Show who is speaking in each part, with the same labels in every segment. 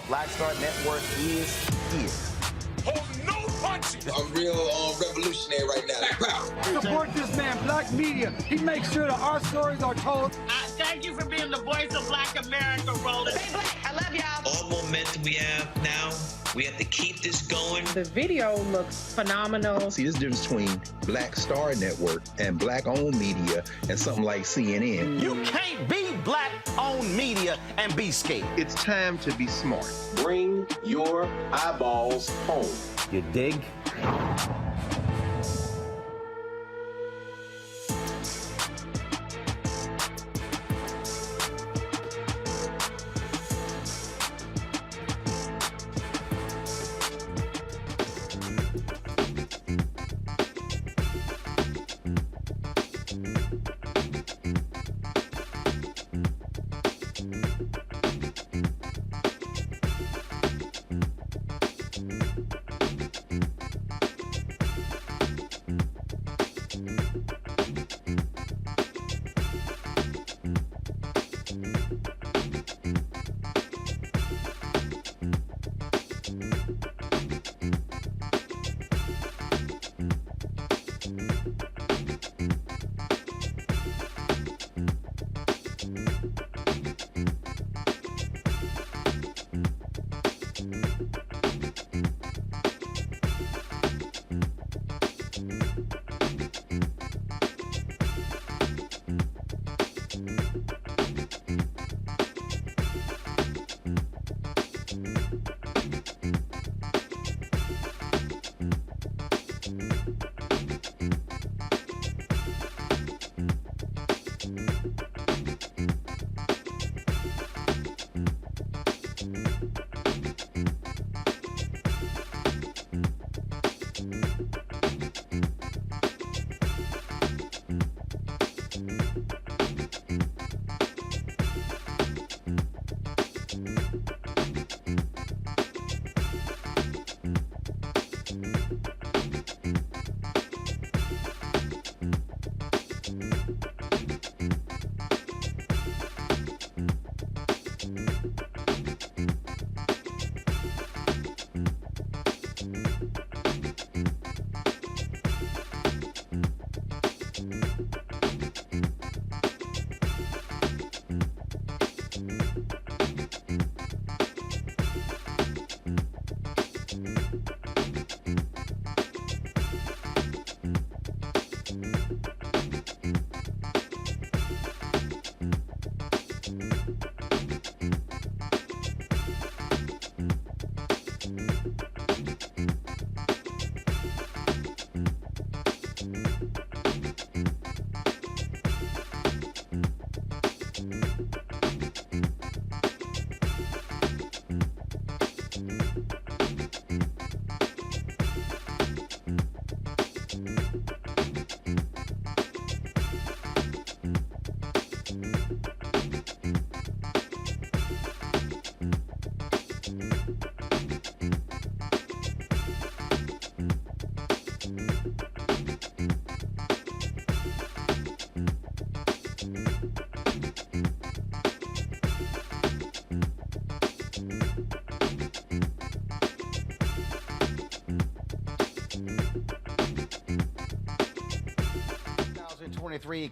Speaker 1: Black Star Network is here.
Speaker 2: Hold no punches.
Speaker 3: I'm real revolutionary right now.
Speaker 4: Support this man, Black Media. He makes sure that our stories are told.
Speaker 5: Thank you for being the voice of Black America, Roland.
Speaker 6: Stay black. I love y'all.
Speaker 7: All momentum we have now, we have to keep this going.
Speaker 8: The video looks phenomenal.
Speaker 9: See, this difference between Black Star Network and Black-owned media and something like CNN.
Speaker 1: You can't be Black-owned media and be scared.
Speaker 10: It's time to be smart.
Speaker 11: Bring your eyeballs home.
Speaker 1: You dig?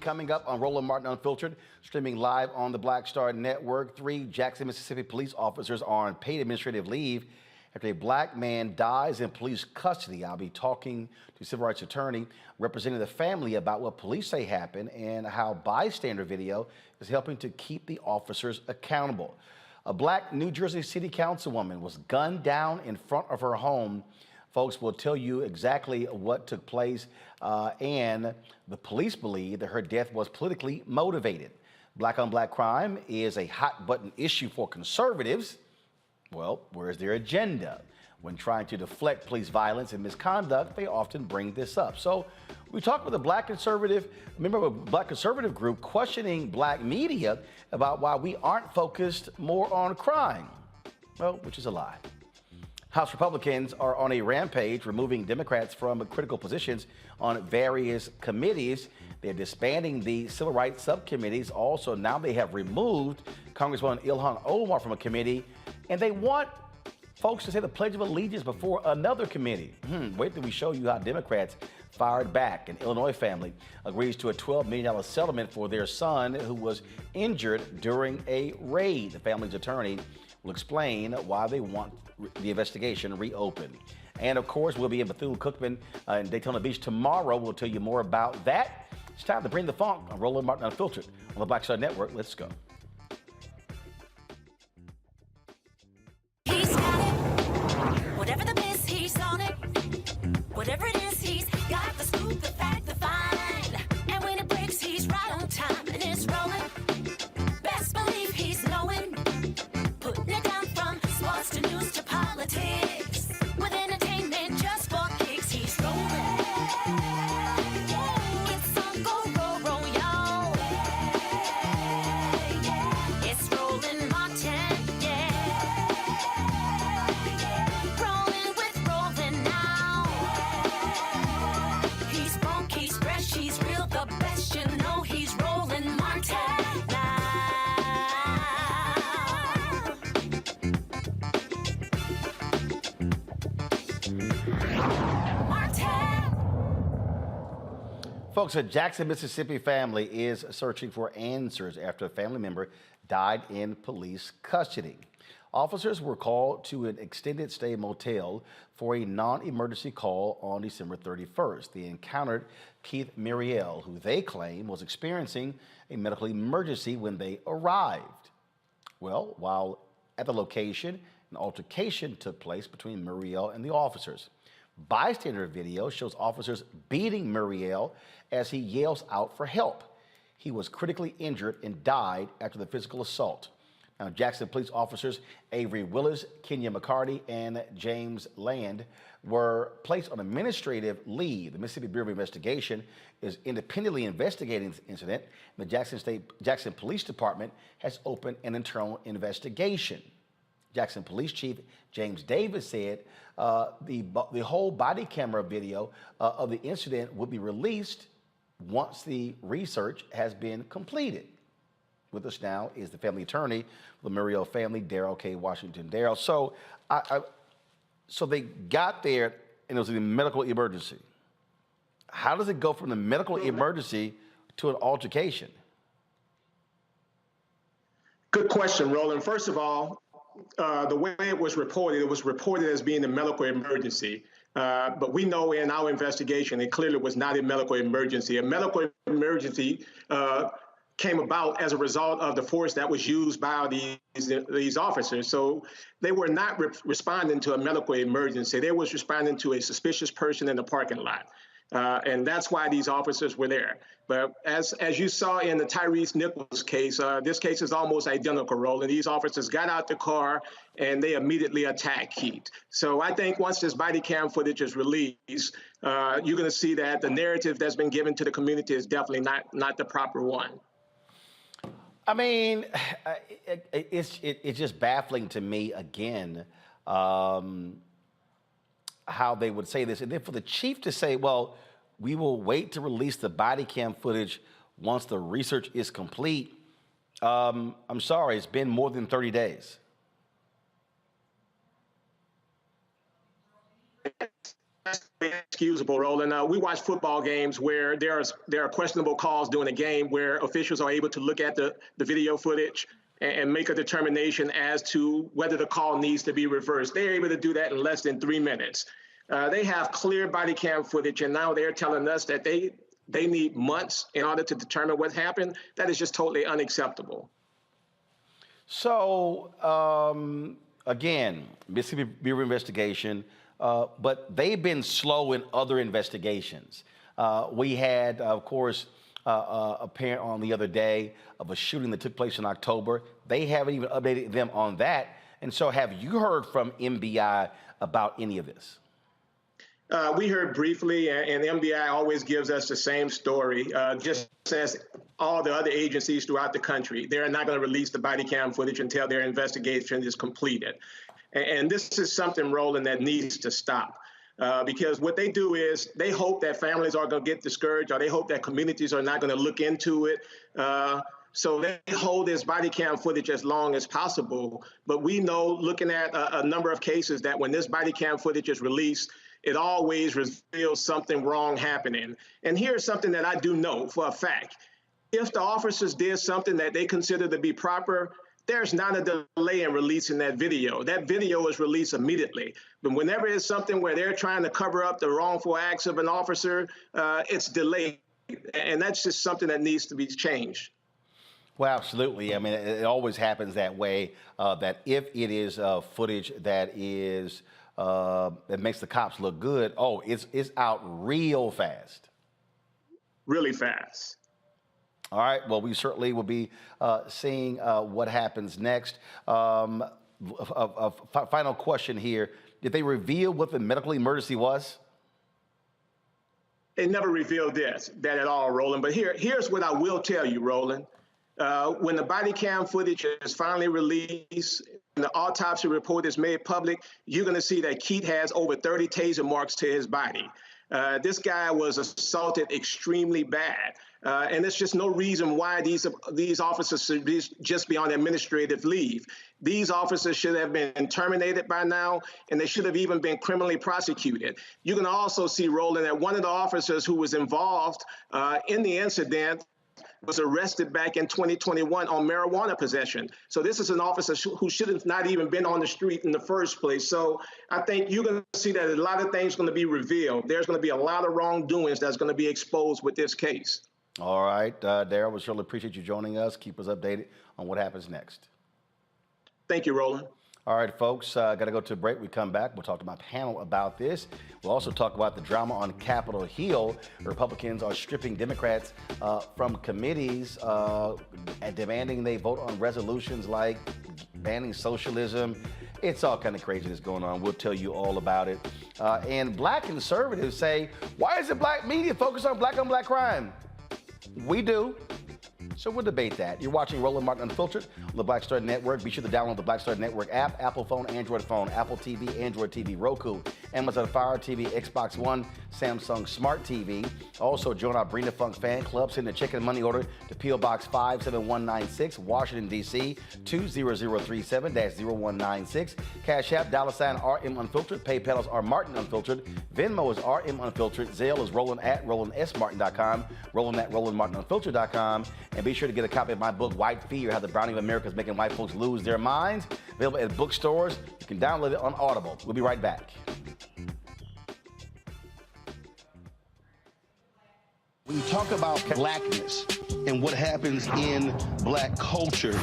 Speaker 1: Coming up on Roland Martin Unfiltered, streaming live on the Black Star Network. 3 Jackson, Mississippi police officers are on paid administrative leave after a black man dies in police custody. I'll be talking to civil rights attorney representing the family about what police say happened and how bystander video is helping to keep the officers accountable. A black New Jersey City Councilwoman was gunned down in front of her home. Folks will tell you exactly what took place, and the police believe that her death was politically motivated. Black on black crime is a hot button issue for conservatives. Well, where's their agenda? When trying to deflect police violence and misconduct, they often bring this up. So we talked with a black conservative, member of a black conservative group, questioning black media about why we aren't focused more on crime. Well, which is a lie. House Republicans are on a rampage, removing Democrats from critical positions on various committees. They're disbanding the civil rights subcommittees. Also, now they have removed Congresswoman Ilhan Omar from a committee, and they want folks to say the Pledge of Allegiance before another committee. Wait till we show you how Democrats fired back. An Illinois family agrees to a $12 million settlement for their son who was injured during a raid. The family's attorney will explain why they want the investigation reopened. And of course, we'll be in Bethune-Cookman in Daytona Beach tomorrow. We'll tell you more about that. It's time to bring the funk on Roland Martin Unfiltered on the Black Star Network. Let's go.
Speaker 6: He's got it. Whatever the biz, he's on it. Whatever it is, he's got the scoop, the fact, the find. And when it breaks, he's right on time and it's rolling. Best believe he's knowing. Putting it down from sports to news to politics. With entertainment just for kicks, he's rolling. It's on go, roll, y'all. It's Roland Martin, yeah. Rolling with Roland now. He's funk, he's fresh, he's real, the best, you know he's Roland Martin.
Speaker 1: Folks, a Jackson, Mississippi family is searching for answers after a family member died in police custody. Officers were called to an extended stay motel for a non-emergency call on December 31st. They encountered Keith Muriel, who they claim was experiencing a medical emergency when they arrived. Well, while at the location, an altercation took place between Muriel and the officers. Bystander video shows officers beating Muriel as he yells out for help. He was critically injured and died after the physical assault. Now, Jackson police officers Avery Willis, Kenya McCarty, and James Land were placed on administrative leave. The Mississippi Bureau of Investigation is independently investigating this incident. The Jackson Police Department has opened an internal investigation. Jackson Police Chief James Davis said the whole body camera video of the incident will be released once the research has been completed. With us now is the family attorney for the Muriel family, Daryl K. Washington. Daryl, so they got there and it was a medical emergency. How does it go from the medical emergency to an altercation?
Speaker 11: Good question, Roland. First of all, the way it was reported as being a medical emergency. But we know in our investigation, it clearly was not a medical emergency. A medical emergency came about as a result of the force that was used by these officers. So they were not responding to a medical emergency. They was responding to a suspicious person in the parking lot. And that's why these officers were there. But as you saw in the Tyrese Nichols case, this case is almost identical, Roland. These officers got out the car and they immediately attacked Keith. So I think once this body cam footage is released, you're going to see that the narrative that's been given to the community is definitely not the proper one.
Speaker 1: I mean, it's just baffling to me again how they would say this. And then for the chief to say, well, we will wait to release the body cam footage once the research is complete. I'm sorry, it's been more than 30 days.
Speaker 11: Excusable, Roland. We watch football games where there are questionable calls during a game where officials are able to look at the video footage and make a determination as to whether the call needs to be reversed. They're able to do that in less than 3 minutes. They have clear body cam footage, and now they're telling us that they need months in order to determine what happened. That is just totally unacceptable.
Speaker 1: So, again, Mississippi Bureau of Investigation, but they've been slow in other investigations. We had, of course, a parent on the other day of a shooting that took place in October. They haven't even updated them on that. And so have you heard from MBI about any of this?
Speaker 11: We heard briefly, and MBI always gives us the same story, just as all the other agencies throughout the country. They're not going to release the body cam footage until their investigation is completed. And this is something, Roland, that needs to stop. Because what they do is they hope that families are going to get discouraged, or they hope that communities are not going to look into it. So they hold this body cam footage as long as possible. But we know, looking at a number of cases, that when this body cam footage is released, it always reveals something wrong happening. And here's something that I do know for a fact. If the officers did something that they consider to be proper, there's not a delay in releasing that video. That video is released immediately. But whenever it's something where they're trying to cover up the wrongful acts of an officer, it's delayed. And that's just something that needs to be changed.
Speaker 1: Well, absolutely. I mean, it always happens that way, that if it is footage that is that makes the cops look good, it's out real fast.
Speaker 11: Really fast.
Speaker 1: All right. Well, we certainly will be seeing what happens next. Final question here. Did they reveal what the medical emergency was?
Speaker 11: They never revealed that at all, Roland. But here's what I will tell you, Roland. When the body cam footage is finally released and the autopsy report is made public, you're going to see that Keith has over 30 taser marks to his body. This guy was assaulted extremely bad. And there's just no reason why these officers should just be on administrative leave. These officers should have been terminated by now, and they should have even been criminally prosecuted. You can also see, Roland, that one of the officers who was involved in the incident was arrested back in 2021 on marijuana possession. So this is an officer who should have not even been on the street in the first place. So I think you're going to see that a lot of things are going to be revealed. There's going to be a lot of wrongdoings that's going to be exposed with this case. All right,
Speaker 1: Darryl, we certainly appreciate you joining us. Keep us updated on what happens next.
Speaker 11: Thank you, Roland.
Speaker 1: All right, folks, got to go to a break. We come back. We'll talk to my panel about this. We'll also talk about the drama on Capitol Hill. Republicans are stripping Democrats from committees and demanding they vote on resolutions like banning socialism. It's all kind of craziness going on. We'll tell you all about it. And black conservatives say, why is the black media focused on black crime? We do. So we'll debate that. You're watching Roland Martin Unfiltered on the Black Star Network. Be sure to download the Black Star Network app, Apple phone, Android phone, Apple TV, Android TV, Roku, Amazon Fire TV, Xbox One, Samsung Smart TV. Also, join our Bring the Funk fan club. Send a check and money order to P.O. Box 57196, Washington, D.C., 20037-0196. Cash App, $RM Unfiltered. PayPal is R Martin Unfiltered. Venmo is RM Unfiltered. Zelle is Roland at RolandSMartin.com. Roland at RolandMartinUnfiltered.com. And And be sure to get a copy of my book, White Fear, How the Browning of America is Making White Folks Lose Their Minds. Available at bookstores. You can download it on Audible. We'll be right back.
Speaker 10: When you talk about blackness and what happens in black culture,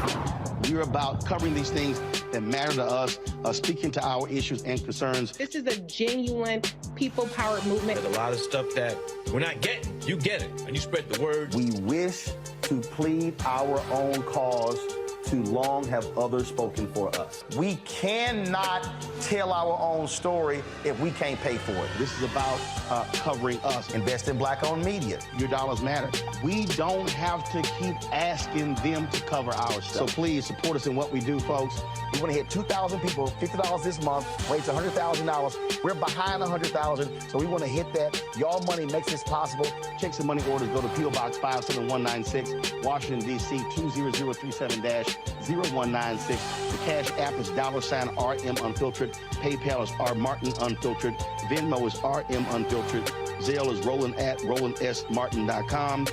Speaker 10: we're about covering these things that matter to us, speaking to our issues and concerns.
Speaker 8: This is a genuine people-powered movement.
Speaker 7: There's a lot of stuff that we're not getting. You get it, and you spread the word.
Speaker 10: We wish to plead our own cause. Too long have others spoken for us.
Speaker 1: We cannot tell our own story if we can't pay for it.
Speaker 10: This is about covering us.
Speaker 1: Invest in black-owned media.
Speaker 10: Your dollars matter. We don't have to keep asking them to cover our stuff. So please support us in what we do, folks.
Speaker 1: We want to hit 2,000 people, $50 this month, raise $100,000. We're behind 100,000, so we want to hit that. Y'all money makes this possible.
Speaker 10: Checks and money orders go to P.O. Box 57196, Washington, D.C. 20037-0196. The Cash App is $RM Unfiltered. PayPal is R Martin Unfiltered. Venmo is RM Unfiltered. Zelle is Roland at RolandSMartin.com.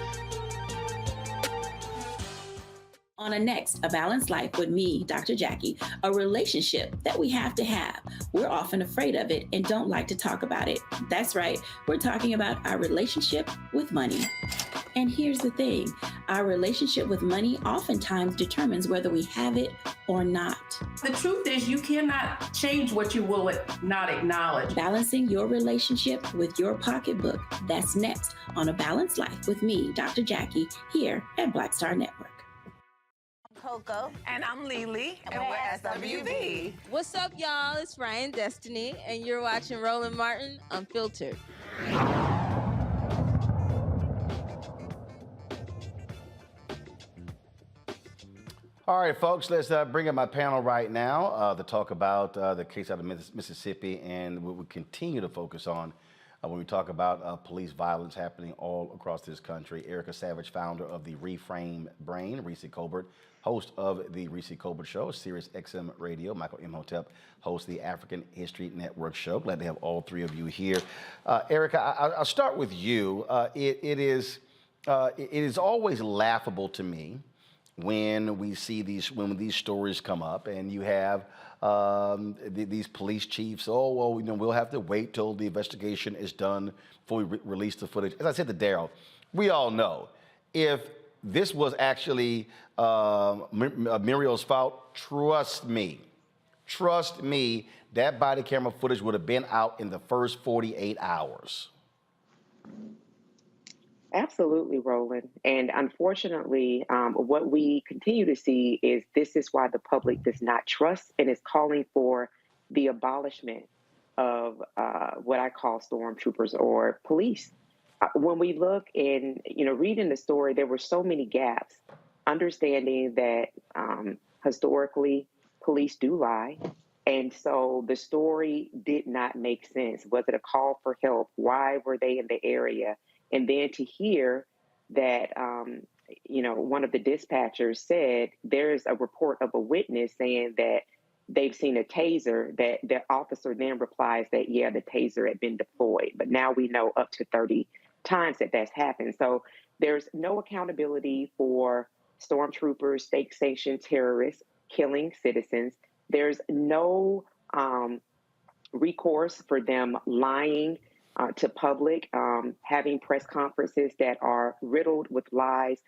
Speaker 12: On a next, A Balanced Life with me, Dr. Jackie, a relationship that we have to have. We're often afraid of it and don't like to talk about it. That's right, we're talking about our relationship with money. And here's the thing, our relationship with money oftentimes determines whether we have it or not.
Speaker 13: The truth is you cannot change what you will not acknowledge.
Speaker 12: Balancing your relationship with your pocketbook. That's next on A Balanced Life with me, Dr. Jackie, here at Black Star Network.
Speaker 14: Coco.
Speaker 13: And I'm Lily, and we're SWV.
Speaker 14: What's up, y'all? It's Ryan Destiny, and you're watching Roland Martin Unfiltered.
Speaker 1: All right, folks, let's bring up my panel right now to talk about the case out of Mississippi and what we continue to focus on when we talk about police violence happening all across this country. Erica Savage, founder of the Reframe Brain, Reese Colbert, host of the Reese Colbert Show, Sirius XM Radio, Michael Imhotep, host of the African History Network Show. Glad to have all three of you here. Erica, I'll start with you. It is always laughable to me when we see these stories come up, and you have these police chiefs. Oh well, we'll have to wait till the investigation is done before we release the footage. As I said to Daryl, we all know if this was actually Muriel's fault, trust me, that body camera footage would have been out in the first 48 hours.
Speaker 15: Absolutely, Roland. And unfortunately, what we continue to see is this is why the public does not trust and is calling for the abolishment of what I call stormtroopers or police. When we look in, reading the story, there were so many gaps, understanding that historically police do lie. And so the story did not make sense. Was it a call for help? Why were they in the area? And then to hear that, one of the dispatchers said there's a report of a witness saying that they've seen a taser, that the officer then replies that, yeah, the taser had been deployed. But now we know up to 30 times that that's happened. So there's no accountability for stormtroopers, state-sanctioned terrorists killing citizens. There's no recourse for them lying to public, having press conferences that are riddled with lies.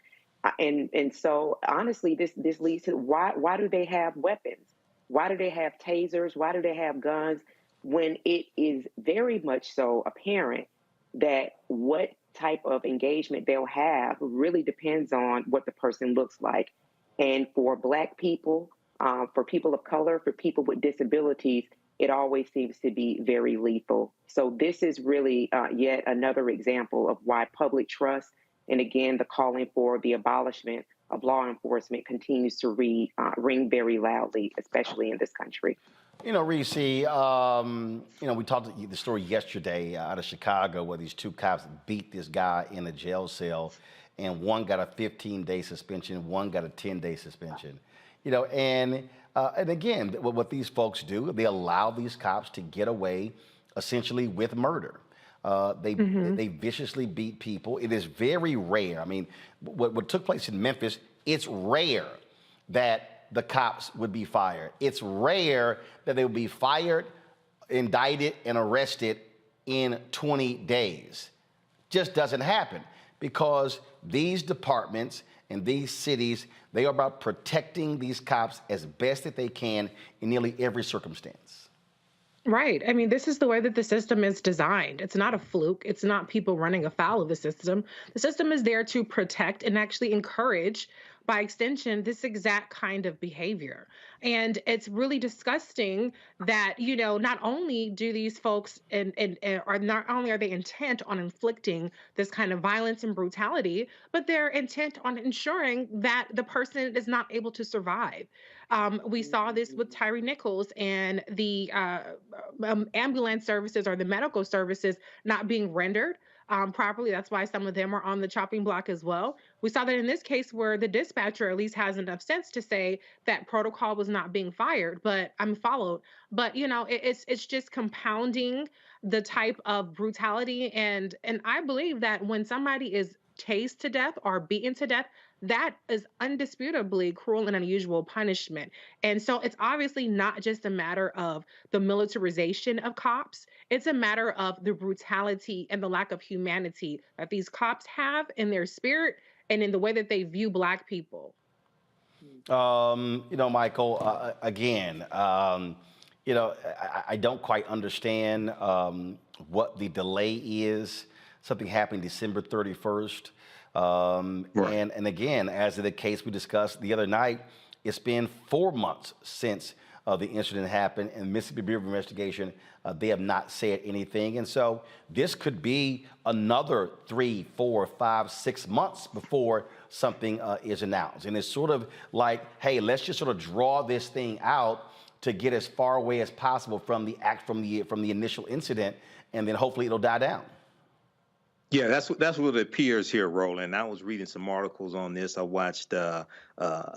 Speaker 15: And so honestly, this leads to why do they have weapons? Why do they have tasers? Why do they have guns when it is very much so apparent that what type of engagement they'll have really depends on what the person looks like. And for Black people, for people of color, for people with disabilities, it always seems to be very lethal. So this is really yet another example of why public trust, and again, the calling for the abolishment of law enforcement continues to ring very loudly, especially in this country.
Speaker 1: Reese, we talked the story yesterday out of Chicago where these two cops beat this guy in a jail cell, and one got a 15-day suspension, one got a 10-day suspension. And again, what these folks do, they allow these cops to get away essentially with murder. They viciously beat people. It is very rare. I mean, what took place in Memphis, it's rare that the cops would be fired. It's rare that they would be fired, indicted, and arrested in 20 days. Just doesn't happen because these departments and these cities, they are about protecting these cops as best that they can in nearly every circumstance.
Speaker 8: Right. I mean, this is the way that the system is designed. It's not a fluke. It's not people running afoul of the system. The system is there to protect and actually encourage, by extension, this exact kind of behavior. And it's really disgusting that, you know, not only do these folks not only are they intent on inflicting this kind of violence and brutality, but they're intent on ensuring that the person is not able to survive. We saw this with Tyree Nichols and the ambulance services or the medical services not being rendered properly. That's why some of them are on the chopping block as well. We saw that in this case where the dispatcher at least has enough sense to say that protocol was not being followed. But you know, it's just compounding the type of brutality. And I believe that when somebody is tased to death or beaten to death, that is undisputably cruel and unusual punishment. And so it's obviously not just a matter of the militarization of cops. It's a matter of the brutality and the lack of humanity that these cops have in their spirit and in the way that they view Black people.
Speaker 1: You know, Michael, again, you know, I don't quite understand what the delay is. Something happened December 31st. Right. And again, as in the case we discussed the other night, it's been 4 months since the incident happened, and Mississippi Bureau of Investigation, they have not said anything. And so this could be another 3, 4, 5, 6 months before something is announced. And it's sort of like, hey, let's just sort of draw this thing out to get as far away as possible from the initial incident, and then hopefully it'll die down.
Speaker 16: Yeah, that's what it appears here, Roland. I was reading some articles on this. I watched a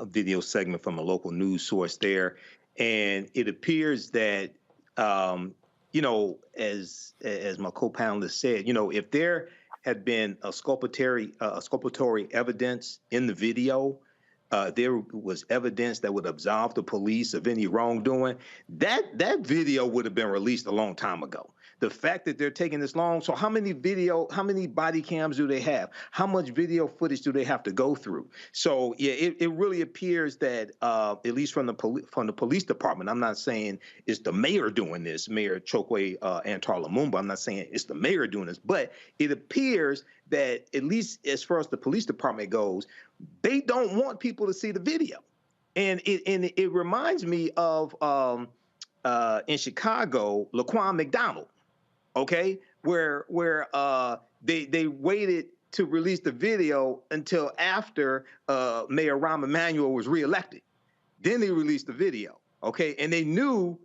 Speaker 16: video segment from a local news source there, and it appears that, you know, as my co-panelist said, you know, if there had been a exculpatory evidence in the video, there was evidence that would absolve the police of any wrongdoing, that video would have been released a long time ago. The fact that they're taking this long, so how many body cams do they have? How much video footage do they have to go through? So yeah, it really appears that at least from the police department, I'm not saying it's the mayor doing this, Mayor Chokwe Antar Lumumba. I'm not saying it's the mayor doing this, but it appears that at least as far as the police department goes, they don't want people to see the video, and it reminds me of in Chicago, Laquan McDonald. Okay, where they waited to release the video until after Mayor Rahm Emanuel was reelected. Then they released the video. Okay, and they knew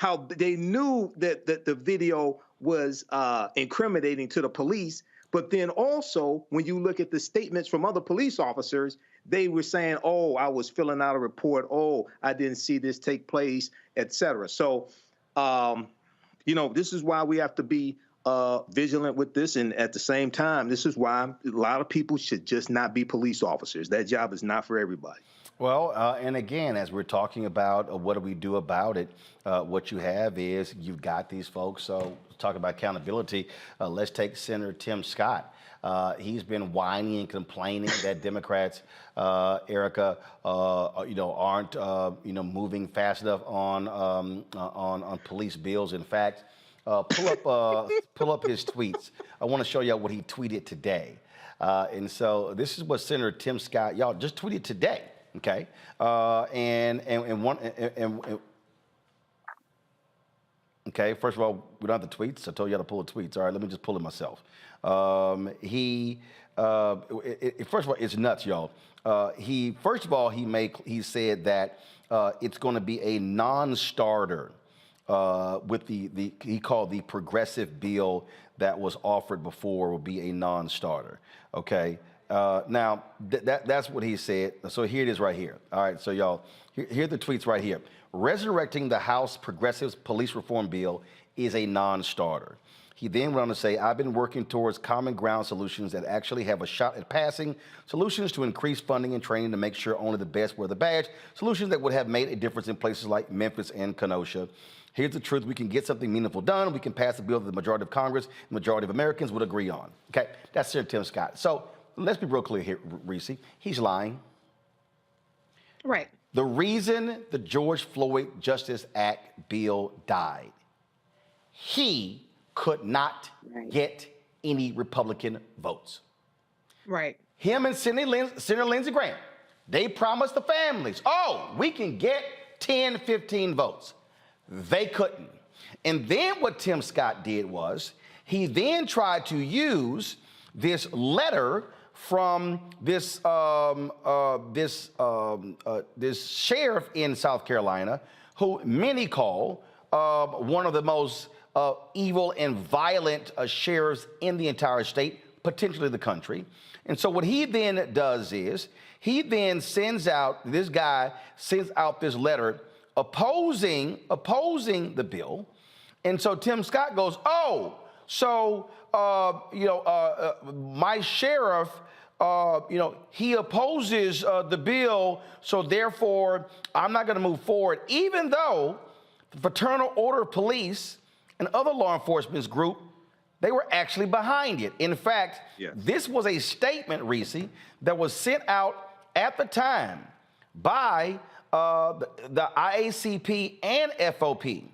Speaker 16: that the video was incriminating to the police. But then also, when you look at the statements from other police officers, they were saying, "Oh, I was filling out a report. Oh, I didn't see this take place," etc. So. You know, this is why we have to be vigilant with this. And at the same time, this is why a lot of people should just not be police officers. That job is not for everybody.
Speaker 1: Well, and again, as we're talking about what do we do about it, what you have is you've got these folks. So talk about accountability. Let's take Senator Tim Scott. He's been whining and complaining that Democrats, Erica, you know, aren't you know, moving fast enough on police bills. In fact, pull up his tweets. I want to show y'all what he tweeted today. And so this is what Senator Tim Scott, y'all, just tweeted today. Okay, okay. First of all, we don't have the tweets. I told you how to pull the tweets. All right, let me just pull it myself. First of all, it's nuts, y'all. He said that it's going to be a non-starter with he called the progressive bill that was offered before will be a non-starter. Okay. Now, that's what he said. So here it is right here. All right, so y'all, here are the tweets right here. Resurrecting the House Progressive Police Reform Bill is a non-starter. He then went on to say, I've been working towards common ground solutions that actually have a shot at passing, solutions to increase funding and training to make sure only the best wear the badge, solutions that would have made a difference in places like Memphis and Kenosha. Here's the truth. We can get something meaningful done. We can pass a bill that the majority of Congress, the majority of Americans would agree on. Okay, that's Senator Tim Scott. So let's be real clear here, Reese. He's lying.
Speaker 8: Right.
Speaker 1: The reason the George Floyd Justice Act bill died, he could not get any Republican votes.
Speaker 8: Right.
Speaker 1: Him and Senator Lindsey Graham, they promised the families, oh, we can get 10, 15 votes. They couldn't. And then what Tim Scott did was he then tried to use this letter from this sheriff in South Carolina, who many call one of the most evil and violent sheriffs in the entire state, potentially the country. And so what he then does is he then sends out this letter opposing the bill. And so Tim Scott goes, oh, so my sheriff, he opposes the bill, so therefore I'm not going to move forward, even though the Fraternal Order of Police and other law enforcement group, they were actually behind it. In fact, This was a statement, Reese, that was sent out at the time by the IACP and FOP.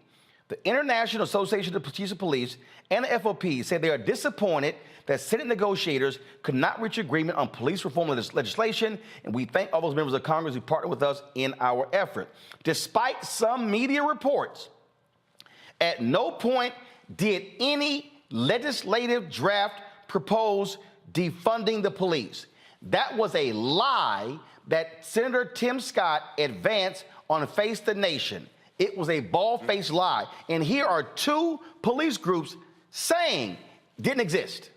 Speaker 1: The International Association of Chiefs of Police and the FOP said they are disappointed that Senate negotiators could not reach agreement on police reform legislation, and we thank all those members of Congress who partnered with us in our effort. Despite some media reports, at no point did any legislative draft propose defunding the police. That was a lie that Senator Tim Scott advanced on Face the Nation. It was a bald-faced lie. And here are two police groups saying didn't exist.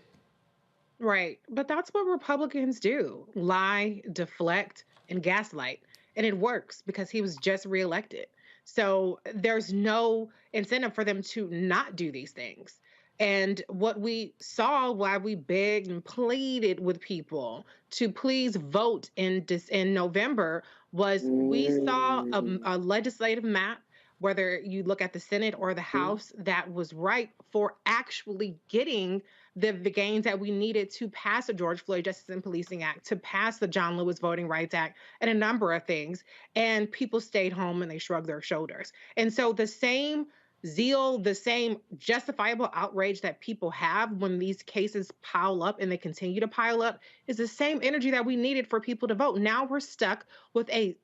Speaker 8: Right. But that's what Republicans do: lie, deflect, and gaslight. And it works because he was just reelected. So there's no incentive for them to not do these things. And what we saw while we begged and pleaded with people to please vote in November was we saw a legislative map, whether you look at the Senate or the House, that was ripe for actually getting the gains that we needed to pass the George Floyd Justice and Policing Act, to pass the John Lewis Voting Rights Act, and a number of things. And people stayed home and they shrugged their shoulders. And so the same zeal, the same justifiable outrage that people have when these cases pile up and they continue to pile up is the same energy that we needed for people to vote. Now we're stuck with a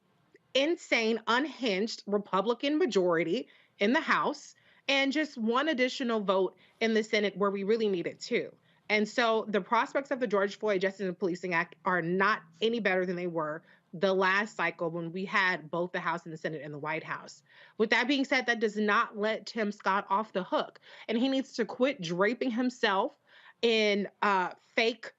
Speaker 8: insane, unhinged Republican majority in the House and just one additional vote in the Senate where we really needed two. And so the prospects of the George Floyd Justice and Policing Act are not any better than they were the last cycle when we had both the House and the Senate and the White House. With that being said, that does not let Tim Scott off the hook. And he needs to quit draping himself in fake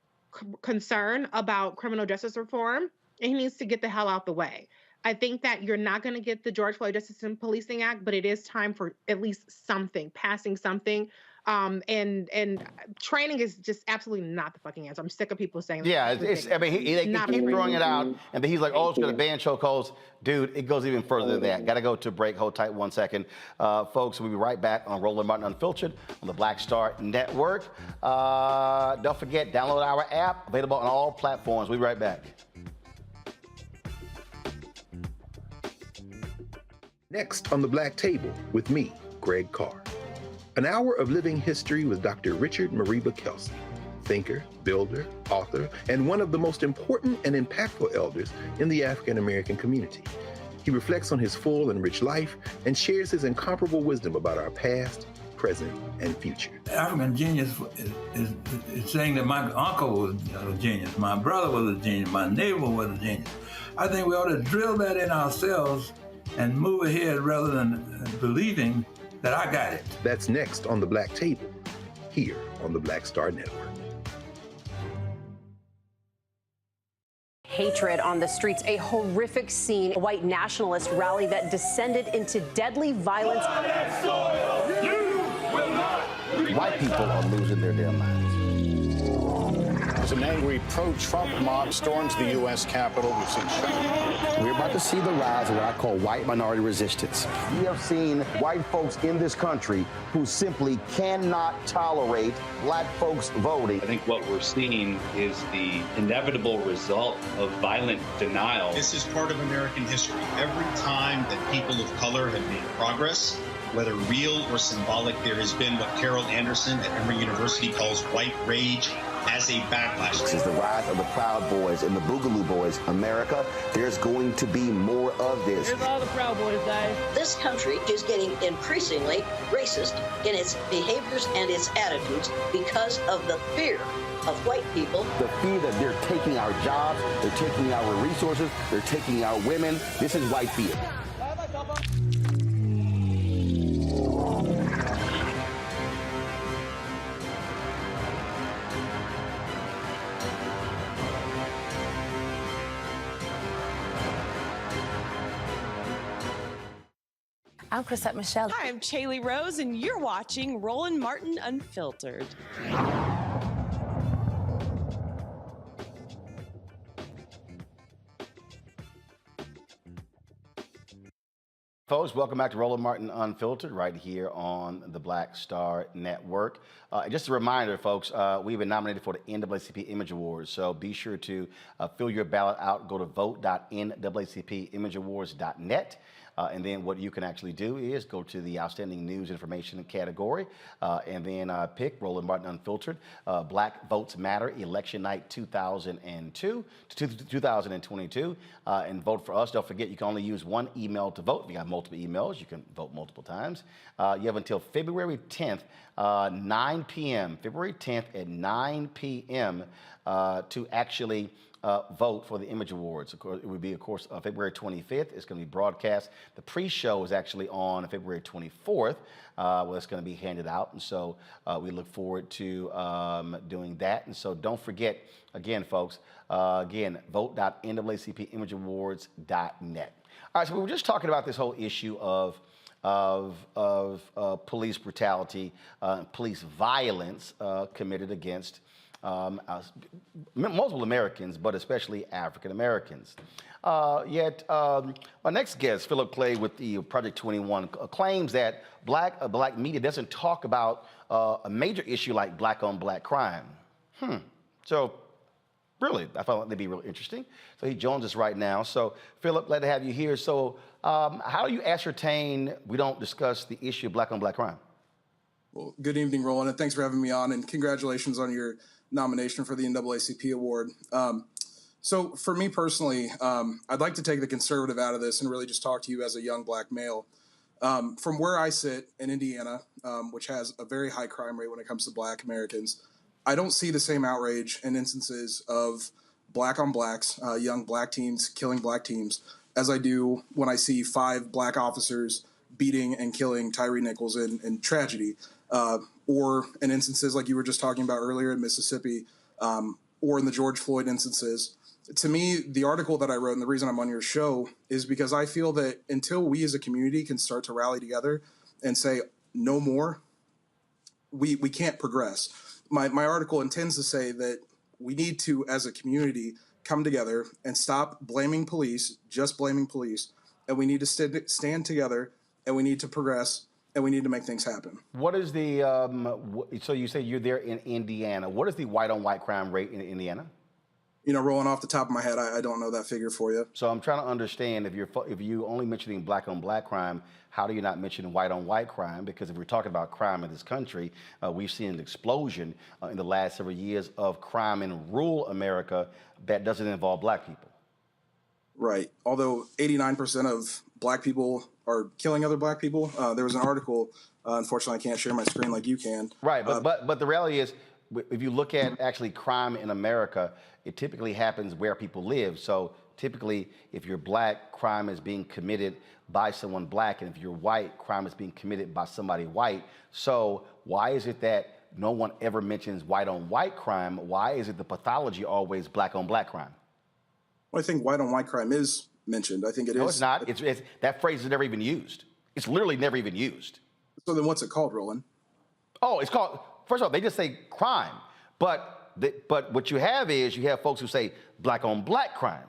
Speaker 8: concern about criminal justice reform. And he needs to get the hell out the way. I think that you're not going to get the George Floyd Justice and Policing Act, but it is time for at least something, passing something. And training is just absolutely not the fucking answer. I'm sick of people saying that.
Speaker 1: Yeah, they keep throwing it out, and then he's like, oh, it's going to ban chokeholds. Dude, it goes even further than that. Got to go to a break. Hold tight 1 second. Folks, we'll be right back on Roland Martin Unfiltered on the Black Star Network. Don't forget, download our app, available on all platforms. We'll be right back.
Speaker 9: Next on the Black Table with me, Greg Carr. An hour of living history with Dr. Richard Mariba Kelsey, thinker, builder, author, and one of the most important and impactful elders in the African American community. He reflects on his full and rich life and shares his incomparable wisdom about our past, present, and future.
Speaker 17: African genius is saying that my uncle was a genius, my brother was a genius, my neighbor was a genius. I think we ought to drill that in ourselves and move ahead rather than believing that I got it.
Speaker 9: That's next on the Black Table, here on the Black Star Network.
Speaker 18: Hatred on the streets, a horrific scene, a white nationalist rally that descended into deadly violence.
Speaker 2: You will not
Speaker 1: white people are losing their damn minds.
Speaker 19: As an angry pro-Trump mob storms the U.S. Capitol, we've seen shootings.
Speaker 1: We're about to see the rise of what I call white minority resistance. We have seen white folks in this country who simply cannot tolerate black folks voting.
Speaker 20: I think what we're seeing is the inevitable result of violent denial.
Speaker 21: This is part of American history. Every time that people of color have made progress, whether real or symbolic, there has been what Carol Anderson at Emory University calls white rage as a backlash.
Speaker 1: This is the rise of the Proud Boys and the Boogaloo Boys. America, there's going to be more of this.
Speaker 22: Here's all the Proud Boys, guys.
Speaker 23: This country is getting increasingly racist in its behaviors and its attitudes because of the fear of white people.
Speaker 1: The fear that they're taking our jobs, they're taking our resources, they're taking our women. This is white fear.
Speaker 24: I'm Chrisette Michelle.
Speaker 25: Hi, I'm Chaley Rose, and you're watching Roland Martin Unfiltered.
Speaker 1: Folks, welcome back to Roland Martin Unfiltered right here on the Black Star Network. Just a reminder, folks, we've been nominated for the NAACP Image Awards, so be sure to fill your ballot out. Go to vote.naacpimageawards.net. And then what you can actually do is go to the Outstanding News Information category and then pick Roland Martin Unfiltered, Black Votes Matter, Election Night 2022, and vote for us. Don't forget, you can only use one email to vote. If you got multiple emails, you can vote multiple times. You have until February 10th, 9 p.m., February 10th at 9 p.m. To actually vote for the Image Awards. Of course, it would be, of course, February 25th. It's going to be broadcast. The pre-show is actually on February 24th, where it's going to be handed out. And so we look forward to doing that. And so don't forget, again, folks, vote.naacpimageawards.net. All right, so we were just talking about this whole issue of police brutality, police violence committed against multiple Americans, but especially African Americans. Yet, our next guest, Philip Clay with the Project 21, claims that black media doesn't talk about a major issue like black-on-black crime. So, really, I thought that'd be real interesting. So he joins us right now. So, Philip, glad to have you here. So, how do you ascertain we don't discuss the issue of black-on-black crime?
Speaker 26: Well, good evening, Roland, and thanks for having me on, and congratulations on your nomination for the NAACP award. So for me personally, I'd like to take the conservative out of this and really just talk to you as a young black male. From where I sit in Indiana, which has a very high crime rate when it comes to black Americans, I don't see the same outrage and instances of black on blacks, young black teens killing black teens, as I do when I see 5 black officers beating and killing Tyree Nichols in tragedy. Or in instances like you were just talking about earlier in Mississippi, or in the George Floyd instances. To me, the article that I wrote and the reason I'm on your show is because I feel that until we as a community can start to rally together and say no more, we can't progress. My article intends to say that we need to, as a community, come together and stop blaming police, just blaming police, and we need to stand together, and we need to progress, and we need to make things happen.
Speaker 1: What is the, so you say you're there in Indiana. What is the white-on-white crime rate in Indiana?
Speaker 26: You know, rolling off the top of my head, I don't know that figure for you.
Speaker 1: So I'm trying to understand, if you're only mentioning black-on-black crime, how do you not mention white-on-white crime? Because if we're talking about crime in this country, we've seen an explosion in the last several years of crime in rural America that doesn't involve black people.
Speaker 26: Right. Although 89% of black people are killing other black people. There was an article, unfortunately I can't share my screen like you can.
Speaker 1: Right, but the reality is, if you look at actually crime in America, it typically happens where people live. So typically, if you're black, crime is being committed by someone black, and if you're white, crime is being committed by somebody white. So why is it that no one ever mentions white-on-white crime? Why is it the pathology always black-on-black crime?
Speaker 26: Well, I think white-on-white crime is mentioned. I think it is.
Speaker 1: No, it's not. It's that phrase is never even used. It's literally never even used.
Speaker 26: So then what's it called, Roland?
Speaker 1: Oh, it's called, first of all, they just say crime. But what you have is you have folks who say black on black crime.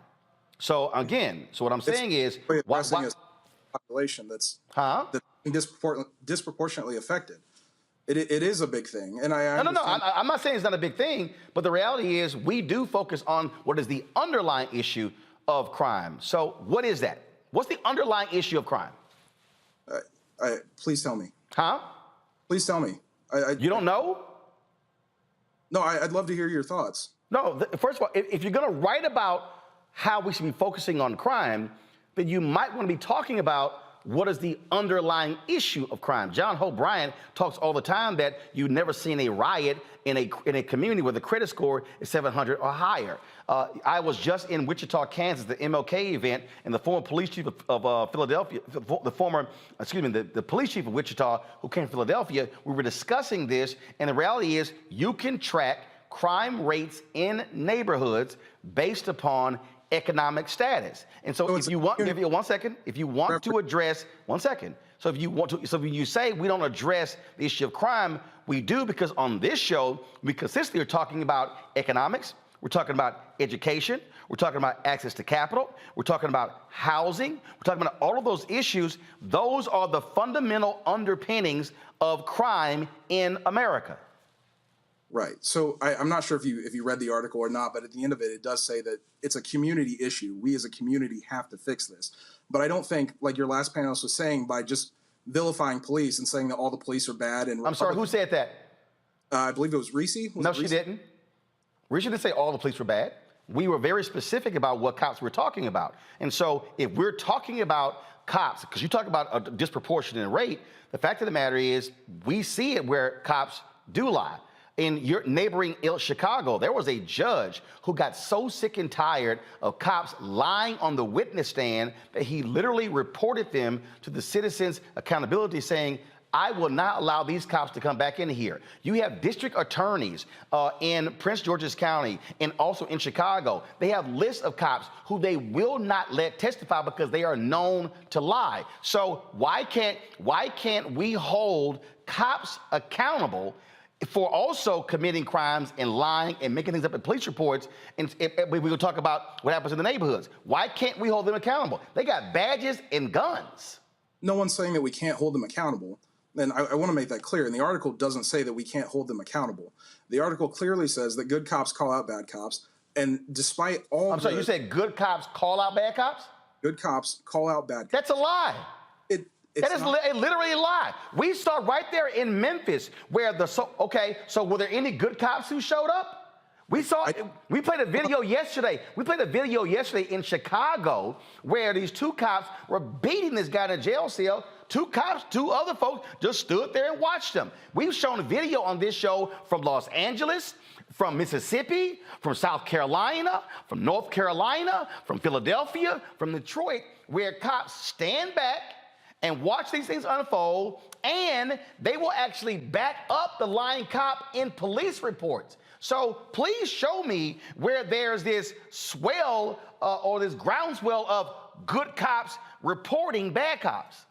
Speaker 1: So again, what I'm saying is, why
Speaker 26: a population that's disproportionately affected. It is a big thing, and
Speaker 1: I'm not saying it's not a big thing, but the reality is we do focus on what is the underlying issue of crime. So what is that? What's the underlying issue of crime?
Speaker 26: Please tell me.
Speaker 1: Please
Speaker 26: tell me.
Speaker 1: You don't know?
Speaker 26: No, I'd love to hear your thoughts.
Speaker 1: No, first of all, if you're going to write about how we should be focusing on crime, then you might want to be talking about what is the underlying issue of crime. John Hope Bryant talks all the time that you've never seen a riot in a community where the credit score is 700 or higher. I was just in Wichita, Kansas, the MLK event, and the former police chief of Philadelphia, the police chief of Wichita, who came from Philadelphia, we were discussing this, and the reality is you can track crime rates in neighborhoods based upon economic status. And so if you want to address, so when you say we don't address the issue of crime, we do, because on this show, we consistently are talking about economics, we're talking about education, we're talking about access to capital, we're talking about housing, we're talking about all of those issues. Those are the fundamental underpinnings of crime in America.
Speaker 26: Right. So I'm not sure if you read the article or not, but at the end of it, it does say that it's a community issue. We as a community have to fix this. But I don't think, like your last panelist was saying, by just vilifying police and saying that all the police are bad. And
Speaker 1: I'm sorry, who said that?
Speaker 26: I believe it was Reese.
Speaker 1: No, she didn't. Reese didn't say all the police were bad. We were very specific about what cops we're talking about. And so if we're talking about cops, because you talk about a disproportionate rate, the fact of the matter is we see it where cops do lie. In your neighboring Chicago, there was a judge who got so sick and tired of cops lying on the witness stand that he literally reported them to the Citizens Accountability, saying, I will not allow these cops to come back in here. You have district attorneys in Prince George's County and also in Chicago. They have lists of cops who they will not let testify because they are known to lie. So why can't we hold cops accountable for also committing crimes and lying and making things up in police reports? And we will talk about what happens in the neighborhoods. Why can't we hold them accountable? They got badges and guns.
Speaker 26: No one's saying that we can't hold them accountable. And I want to make that clear. And the article doesn't say that we can't hold them accountable. The article clearly says that good cops call out bad cops. And despite all
Speaker 1: I'm sorry, you said good cops call out bad cops?
Speaker 26: Good cops call out bad cops.
Speaker 1: That's a lie. That is literally a lie. We saw right there in Memphis where so were there any good cops who showed up? We played a video yesterday. We played a video yesterday in Chicago where these two cops were beating this guy in a jail cell. Two other folks just stood there and watched them. We've shown a video on this show from Los Angeles, from Mississippi, from South Carolina, from North Carolina, from Philadelphia, from Detroit, where cops stand back and watch these things unfold, and they will actually back up the lying cop in police reports. So please show me where there's this swell or this groundswell of good cops reporting bad cops.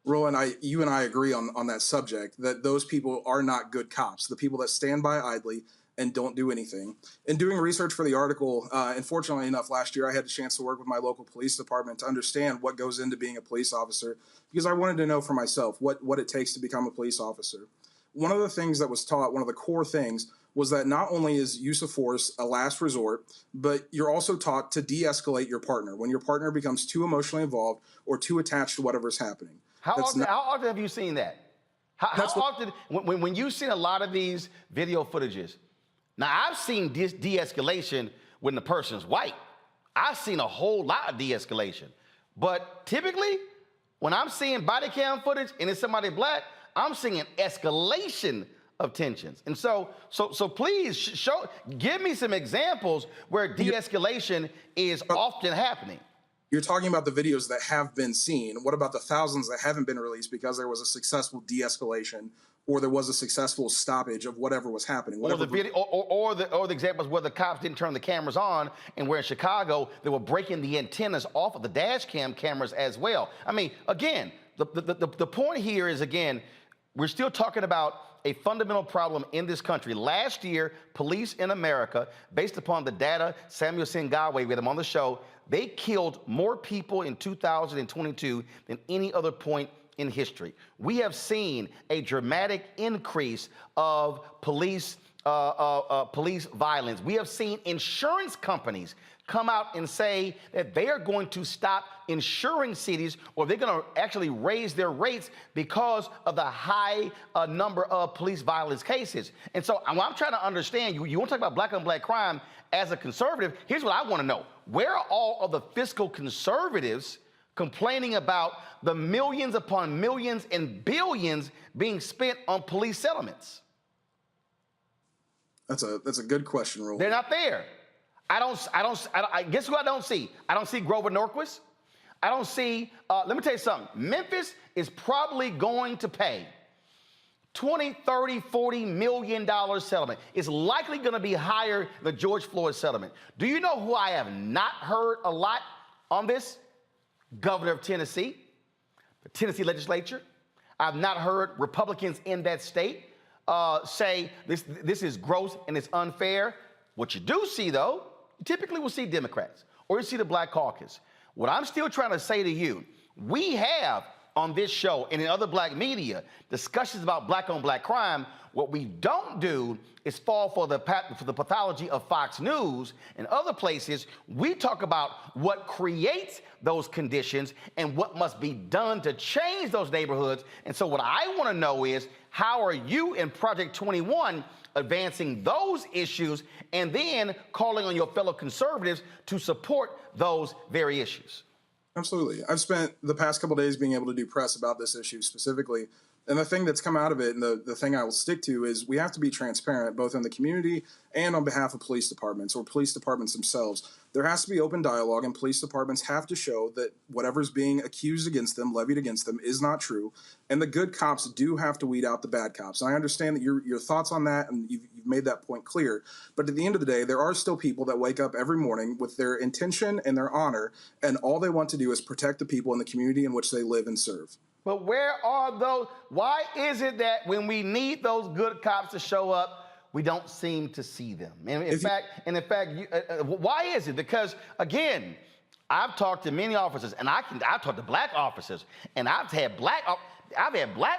Speaker 26: Roland, you and I agree on that subject, that those people are not good cops, the people that stand by idly and don't do anything. In doing research for the article, and fortunately enough, last year I had a chance to work with my local police department to understand what goes into being a police officer, because I wanted to know for myself what it takes to become a police officer. One of the things that was taught, one of the core things, was that not only is use of force a last resort, but you're also taught to de-escalate your partner when your partner becomes too emotionally involved or too attached to whatever's happening.
Speaker 1: How often have you seen that? How often, when you've seen a lot of these video footages? Now, I've seen de-escalation when the person's white. I've seen a whole lot of de-escalation. But typically, when I'm seeing body cam footage and it's somebody black, I'm seeing an escalation of tensions. And so please give me some examples where de-escalation is often happening.
Speaker 26: You're talking about the videos that have been seen. What about the thousands that haven't been released because there was a successful de-escalation or there was a successful stoppage of whatever was happening?
Speaker 1: Or the examples where the cops didn't turn the cameras on, and where in Chicago they were breaking the antennas off of the dash cam cameras as well. I mean, again, the point here is, again, we're still talking about a fundamental problem in this country. Last year, police in America, based upon the data, Samuel Singawe, we had him on the show, they killed more people in 2022 than any other point in history. We have seen a dramatic increase of police violence. We have seen insurance companies come out and say that they are going to stop insuring cities, or they're going to actually raise their rates because of the high number of police violence cases. And so I'm trying to understand, you want to talk about black on black crime as a conservative, here's what I want to know. Where are all of the fiscal conservatives complaining about the millions upon millions and billions being spent on police settlements?
Speaker 26: That's a good question, Roland.
Speaker 1: They're not there. I guess who I don't see? I don't see Grover Norquist. I don't see, let me tell you something. Memphis is probably going to pay $20, $30, $40 million settlement. It's likely going to be higher than the George Floyd settlement. Do you know who I have not heard a lot on this? Governor of Tennessee, the Tennessee legislature. I've not heard Republicans in that state say this is gross and it's unfair. What you do see, though, you typically will see Democrats or you see the Black Caucus. What I'm still trying to say to you, we have on this show and in other black media discussions about black on black crime. What we don't do is fall for the pathology of Fox News and other places. We talk about what creates those conditions and what must be done to change those neighborhoods. And so what I want to know is, how are you in Project 21 advancing those issues and then calling on your fellow conservatives to support those very issues?
Speaker 26: Absolutely. I've spent the past couple of days being able to do press about this issue specifically. And the thing that's come out of it, and the thing I will stick to, is we have to be transparent, both in the community and on behalf of police departments or police departments themselves. There has to be open dialogue, and police departments have to show that whatever's being accused against them, levied against them, is not true. And the good cops do have to weed out the bad cops. And I understand that your thoughts on that, and you've made that point clear. But at the end of the day, there are still people that wake up every morning with their intention and their honor, and all they want to do is protect the people in the community in which they live and serve.
Speaker 1: But where are those? Why is it that when we need those good cops to show up, we don't seem to see them? And in fact, why is it? Because again, I've talked to many officers, and I've talked to black officers, and I've had black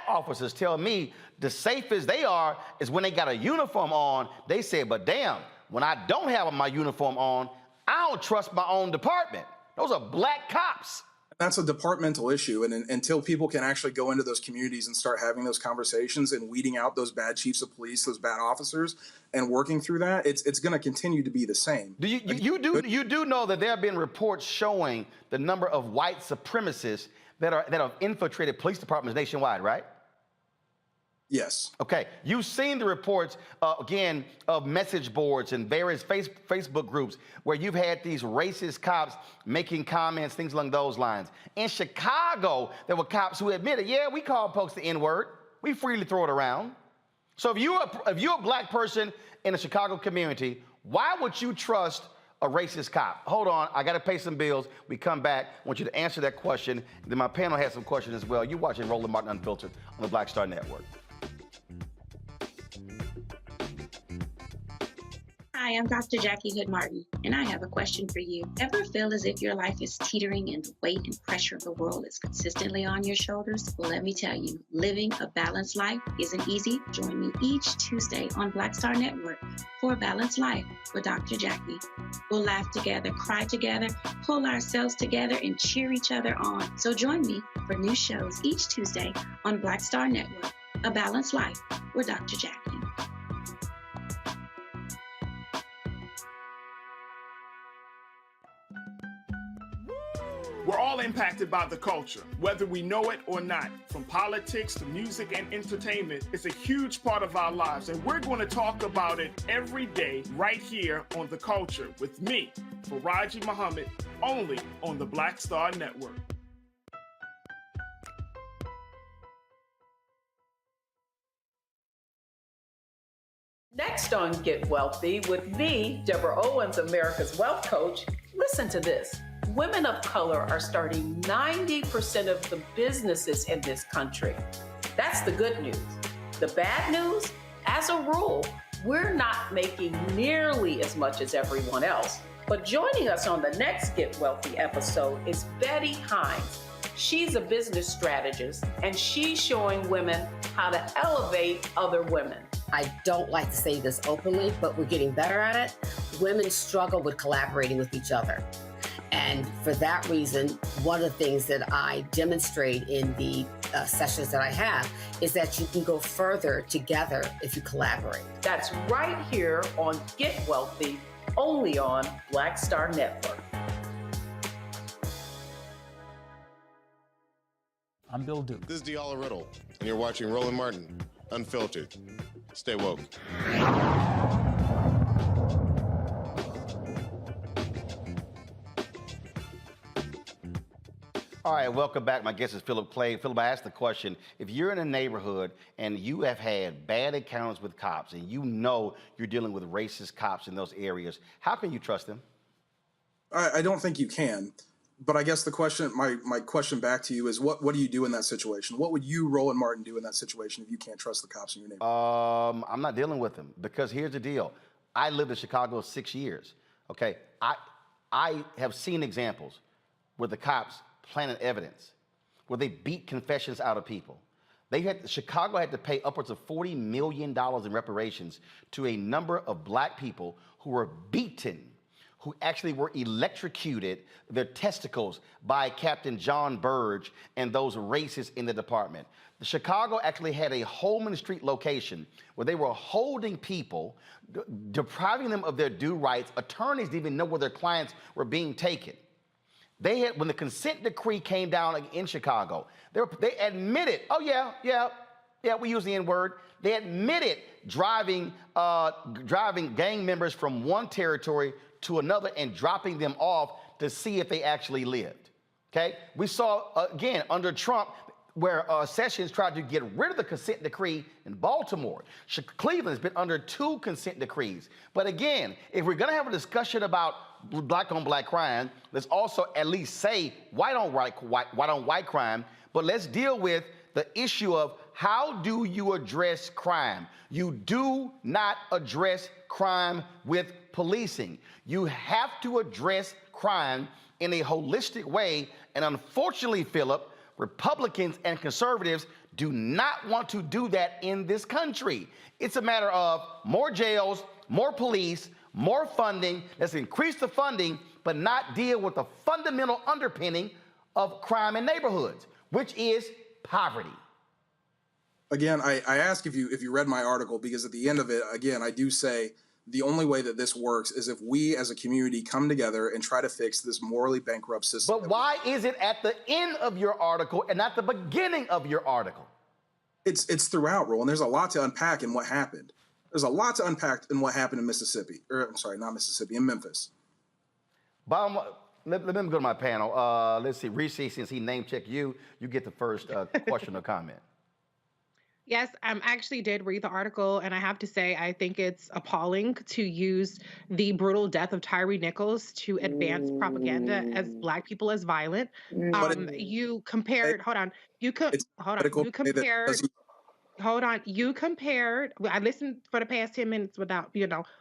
Speaker 1: officers tell me the safest they are is when they got a uniform on. They say, but damn, when I don't have my uniform on, I don't trust my own department. Those are black cops.
Speaker 26: That's a departmental issue, and until people can actually go into those communities and start having those conversations and weeding out those bad chiefs of police, those bad officers, and working through that, it's going to continue to be the same.
Speaker 1: You do know that there have been reports showing the number of white supremacists that have infiltrated police departments nationwide, right?
Speaker 26: Yes.
Speaker 1: Okay. You've seen the reports, again, of message boards and various Facebook groups where you've had these racist cops making comments, things along those lines. In Chicago, there were cops who admitted, yeah, we call folks the N-word. We freely throw it around. So if you're a black person in a Chicago community, why would you trust a racist cop? Hold on, I got to pay some bills. We come back. I want you to answer that question. Then my panel has some questions as well. You're watching Roland Martin Unfiltered on the Black Star Network.
Speaker 12: Hi, I'm Dr. Jackie Hood Martin, and I have a question for you. Ever feel as if your life is teetering and the weight and pressure of the world is consistently on your shoulders? Well, let me tell you, living a balanced life isn't easy. Join me each Tuesday on Black Star Network for A Balanced Life with Dr. Jackie. We'll laugh together, cry together, pull ourselves together, and cheer each other on. So join me for new shows each Tuesday on Black Star Network, A Balanced Life with Dr. Jackie.
Speaker 2: We're all impacted by the culture, whether we know it or not. From politics to music and entertainment, it's a huge part of our lives, and we're going to talk about it every day right here on The Culture with me, Faraji Muhammad, only on the Black Star Network.
Speaker 13: Next on Get Wealthy with me, Deborah Owens, America's Wealth Coach. Listen to this. Women of color are starting 90% of the businesses in this country. That's the good news. The bad news, as a rule, we're not making nearly as much as everyone else. But joining us on the next Get Wealthy episode is Betty Hines. She's a business strategist, and she's showing women how to elevate other women.
Speaker 3: I don't like to say this openly, but we're getting better at it. Women struggle with collaborating with each other. And for that reason, one of the things that I demonstrate in the sessions that I have is that you can go further together if you collaborate.
Speaker 13: That's right here on Get Wealthy, only on Black Star Network.
Speaker 4: I'm Bill Duke.
Speaker 5: This is Diala Riddle, and you're watching Roland Martin, Unfiltered. Stay woke.
Speaker 1: All right, welcome back. My guest is Philip Clay. Philip, I asked the question, if you're in a neighborhood and you have had bad encounters with cops and you know you're dealing with racist cops in those areas, how can you trust them?
Speaker 26: I don't think you can. But I guess the question, my question back to you is, what do you do in that situation? What would you, Roland Martin, do in that situation if you can't trust the cops in your neighborhood?
Speaker 1: I'm not dealing with them because here's the deal. I lived in Chicago 6 years. Okay, I have seen examples where the cops planted evidence, where they beat confessions out of people. Chicago had to pay upwards of $40 million in reparations to a number of black people who were beaten, who actually were electrocuted, their testicles, by Captain John Burge and those racists in the department. Chicago actually had a Holman Street location where they were holding people, depriving them of their due rights. Attorneys didn't even know where their clients were being taken. When the consent decree came down in Chicago, they admitted, oh yeah, we use the N-word. They admitted driving gang members from one territory to another and dropping them off to see if they actually lived, okay? We saw, again, under Trump, where Sessions tried to get rid of the consent decree in Baltimore. Cleveland's been under 2 consent decrees. But again, if we're gonna have a discussion about black on black crime, let's also at least say white on white crime, but let's deal with the issue of how do you address crime? You do not address crime with policing. You have to address crime in a holistic way, and unfortunately, Philip, Republicans and conservatives do not want to do that in this country. It's a matter of more jails, more police, more funding. Let's increase the funding, but not deal with the fundamental underpinning of crime in neighborhoods, which is poverty.
Speaker 26: Again, I ask if you read my article, because at the end of it, again, I do say the only way that this works is if we as a community come together and try to fix this morally bankrupt system.
Speaker 1: But why is it at the end of your article and not the beginning of your article?
Speaker 26: It's throughout, Roland. There's a lot to unpack in what happened. There's a lot to unpack in what happened in Mississippi. I'm sorry, not Mississippi, in Memphis.
Speaker 1: Let me go to my panel. Let's see, Reese, since he name-checked you, you get the first question or comment.
Speaker 8: Yes, I actually did read the article, and I have to say, I think it's appalling to use the brutal death of Tyree Nichols to advance propaganda as Black people as violent. You compared, you compared, I listened for the past 10 minutes without,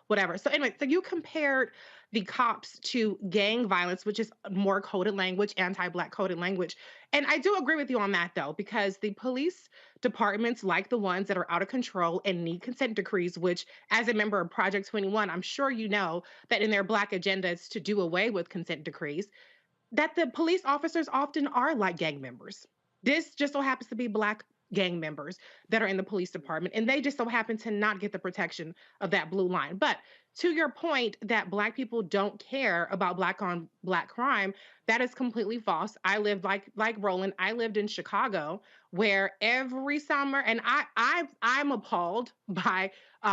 Speaker 8: whatever. So anyway, so you compared the cops to gang violence, which is more coded language, anti-Black coded language. And I do agree with you on that, though, because the police departments, like the ones that are out of control and need consent decrees, which as a member of Project 21, I'm sure you know that in their Black agenda is to do away with consent decrees, that the police officers often are like gang members. This just so happens to be Black gang members that are in the police department, and they just so happen to not get the protection of that blue line. But to your point that Black people don't care about Black on Black crime, that is completely false. I lived like Roland, I lived in Chicago, where every summer, and I'm appalled by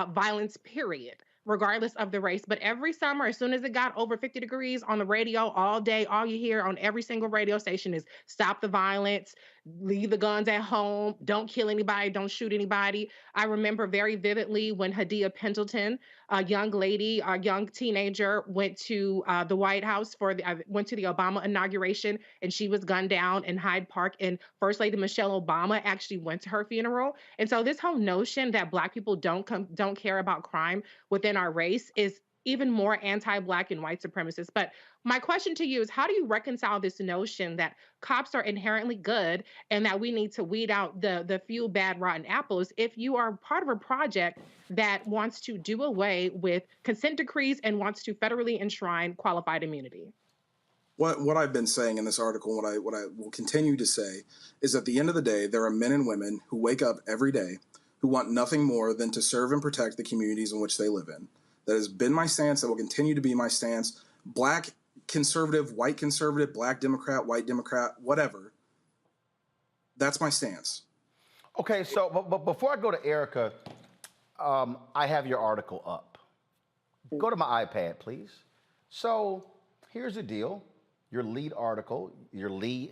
Speaker 8: violence, period, regardless of the race. But every summer, as soon as it got over 50 degrees on the radio all day, all you hear on every single radio station is stop the violence. leave the guns at home, don't kill anybody, don't shoot anybody. I remember very vividly when Hadia Pendleton, a young lady, a young teenager, went to the White House went to the Obama inauguration, and she was gunned down in Hyde Park. And First Lady Michelle Obama actually went to her funeral. And so this whole notion that Black people don't care about crime within our race is even more anti-Black and white supremacist. But my question to you is, how do you reconcile this notion that cops are inherently good and that we need to weed out the few bad rotten apples if you are part of a project that wants to do away with consent decrees and wants to federally enshrine qualified immunity?
Speaker 26: What I've been saying in this article, what I will continue to say, is at the end of the day, there are men and women who wake up every day who want nothing more than to serve and protect the communities in which they live in. That has been my stance. That will continue to be my stance. Black conservative, white conservative, Black Democrat, white Democrat, whatever. That's my stance.
Speaker 1: Okay, so but before I go to Erica, I have your article up. Go to my iPad, please. So here's the deal. Your lead